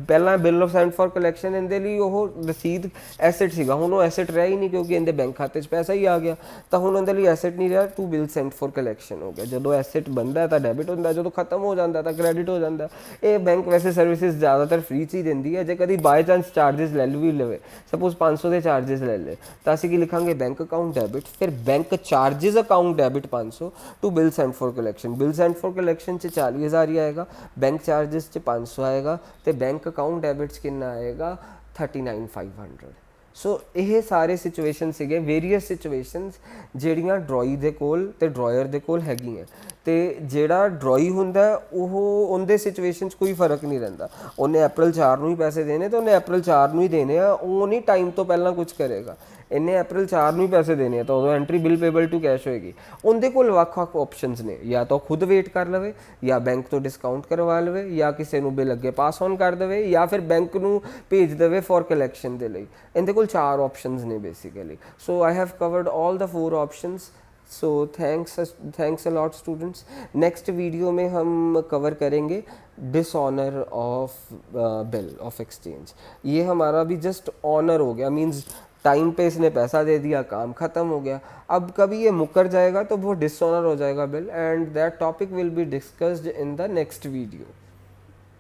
Speaker 1: ਪਹਿਲਾਂ bill of sent for collection ਇਹਦੇ ਲਈ ਉਹ ਰਸੀਦ ਐਸਟ ਸੀਗਾ, ਹੁਣ ਉਹ ਐਸਟ ਰਿਹਾ ਹੀ ਨਹੀਂ ਕਿਉਂਕਿ ਇਹਦੇ ਬੈਂਕ ਖਾਤੇ 'ਚ ਪੈਸਾ ਹੀ ਆ ਗਿਆ, ਤਾਂ ਹੁਣ ਉਹਦੇ ਲਈ ਐਸਟ ਨਹੀਂ ਰਿਹਾ, to bill sent for collection ਹੋ ਗਿਆ। ਜਦੋਂ ਐਸਟ ਬਣਦਾ ਤਾਂ ਡੈਬਿਟ ਹੁੰਦਾ, ਜਦੋਂ ਖਤਮ ਹੋ ਜਾਂਦਾ ਤਾਂ ਕ੍ਰੈਡਿਟ ਹੋ ਜਾਂਦਾ। ਇਹ ਬੈਂਕ ਵੈਸੇ ਸਰਵਿਸਿਜ਼ ਜ਼ਿਆਦਾਤਰ ਫ੍ਰੀ 'ਚ ਹੀ ਦਿੰਦੀ ਹੈ, ਜੇ ਕਦੀ ਬਾਈ ਚਾਂਸ ਚਾਰजेस ਲੈ ਵੀ ਲਵੇ, ਸਪੋਜ਼ 500 ਦੇ ਚਾਰजेस ਲੈ ਲੇ ਤਾਂ ਅਸੀਂ ਕੀ ਲਿਖਾਂਗੇ, ਬੈਂਕ ਅਕਾਊਂਟ ਡੈਬਿਟ, ਫਿਰ bank charges account debit 500 to bill sent for collection. Bill sent for collection 'ਚ 40,000 ਹੀ ਆਏਗਾ, ਬੈਂਕ ਚਾਰजेस 'ਚ 500 ਆਏਗਾ ਤੇ ਬੈਂਕ ਅਕਾਊਂਟ ਡੈਬਿਟ 'ਚ ਕਿੰਨਾ ਆਏਗਾ, 39,500। ਸੋ ਇਹ ਸਾਰੇ ਸਿਚੁਏਸ਼ਨ ਸੀਗੇ, ਵੇਰੀਅਸ ਸਿਚੁਏਸ਼ਨਸ ਜਿਹੜੀਆਂ ਡਰੋਈ ਦੇ ਕੋਲ ਤੇ ਡਰਾਇਰ ਦੇ ਕੋਲ ਹੈਗੀਆਂ। ਤੇ ਜਿਹੜਾ ਡਰੋਈ ਹੁੰਦਾ ਉਹ ਉਹਦੇ ਸਿਚੁਏਸ਼ਨ 'ਚ ਕੋਈ ਫਰਕ ਨਹੀਂ ਰਹਿੰਦਾ, ਉਹਨੇ April 4 ਨੂੰ ਹੀ ਪੈਸੇ ਦੇਣੇ ਤੇ ਉਹਨੇ April 4 ਨੂੰ ਹੀ ਦੇਣੇ ਆ, ਉਹ ਨਹੀਂ ਟਾਈਮ ਤੋਂ ਪਹਿਲਾਂ ਕੁਝ ਕਰੇਗਾ। ਇਹਨੇ April 4 ਨੂੰ ਹੀ ਪੈਸੇ ਦੇਣੇ ਆ ਤਾਂ ਉਦੋਂ entry bill payable to cash ਹੋਏਗੀ। ਉਹਦੇ ਕੋਲ ਵੱਖ-ਵੱਖ ਆਪਸ਼ਨਸ ਨੇ, ਜਾਂ ਤਾਂ ਖੁਦ ਵੇਟ ਕਰ ਲਵੇ, ਜਾਂ ਬੈਂਕ ਤੋਂ ਡਿਸਕਾਊਂਟ ਕਰਵਾ ਲਵੇ, ਜਾਂ ਕਿਸੇ ਨੂੰ ਬਿੱਲ ਅੱਗੇ ਪਾਸ ਔਨ ਕਰ ਦੇਵੇ, ਜਾਂ ਫਿਰ ਬੈਂਕ ਨੂੰ ਭੇਜ ਦੇਵੇ ਫॉर ਕਲੈਕਸ਼ਨ ਦੇ ਲਈ। ਇਹਦੇ ਕੋਲ 4 ਆਪਸ਼ਨਸ ਨੇ basically. So I have covered all the 4 options. So thanks a lot students. Next video में हम कवर करेंगे dishonour of bill of exchange. ये हमारा भी जस्ट ऑनर हो गया, मींस टाइम पे इसने पैसा दे दिया, काम ख़त्म हो गया। अब कभी ये मुकर जाएगा तो वो डिसऑनर हो जाएगा bill, and that topic will be discussed in the next video.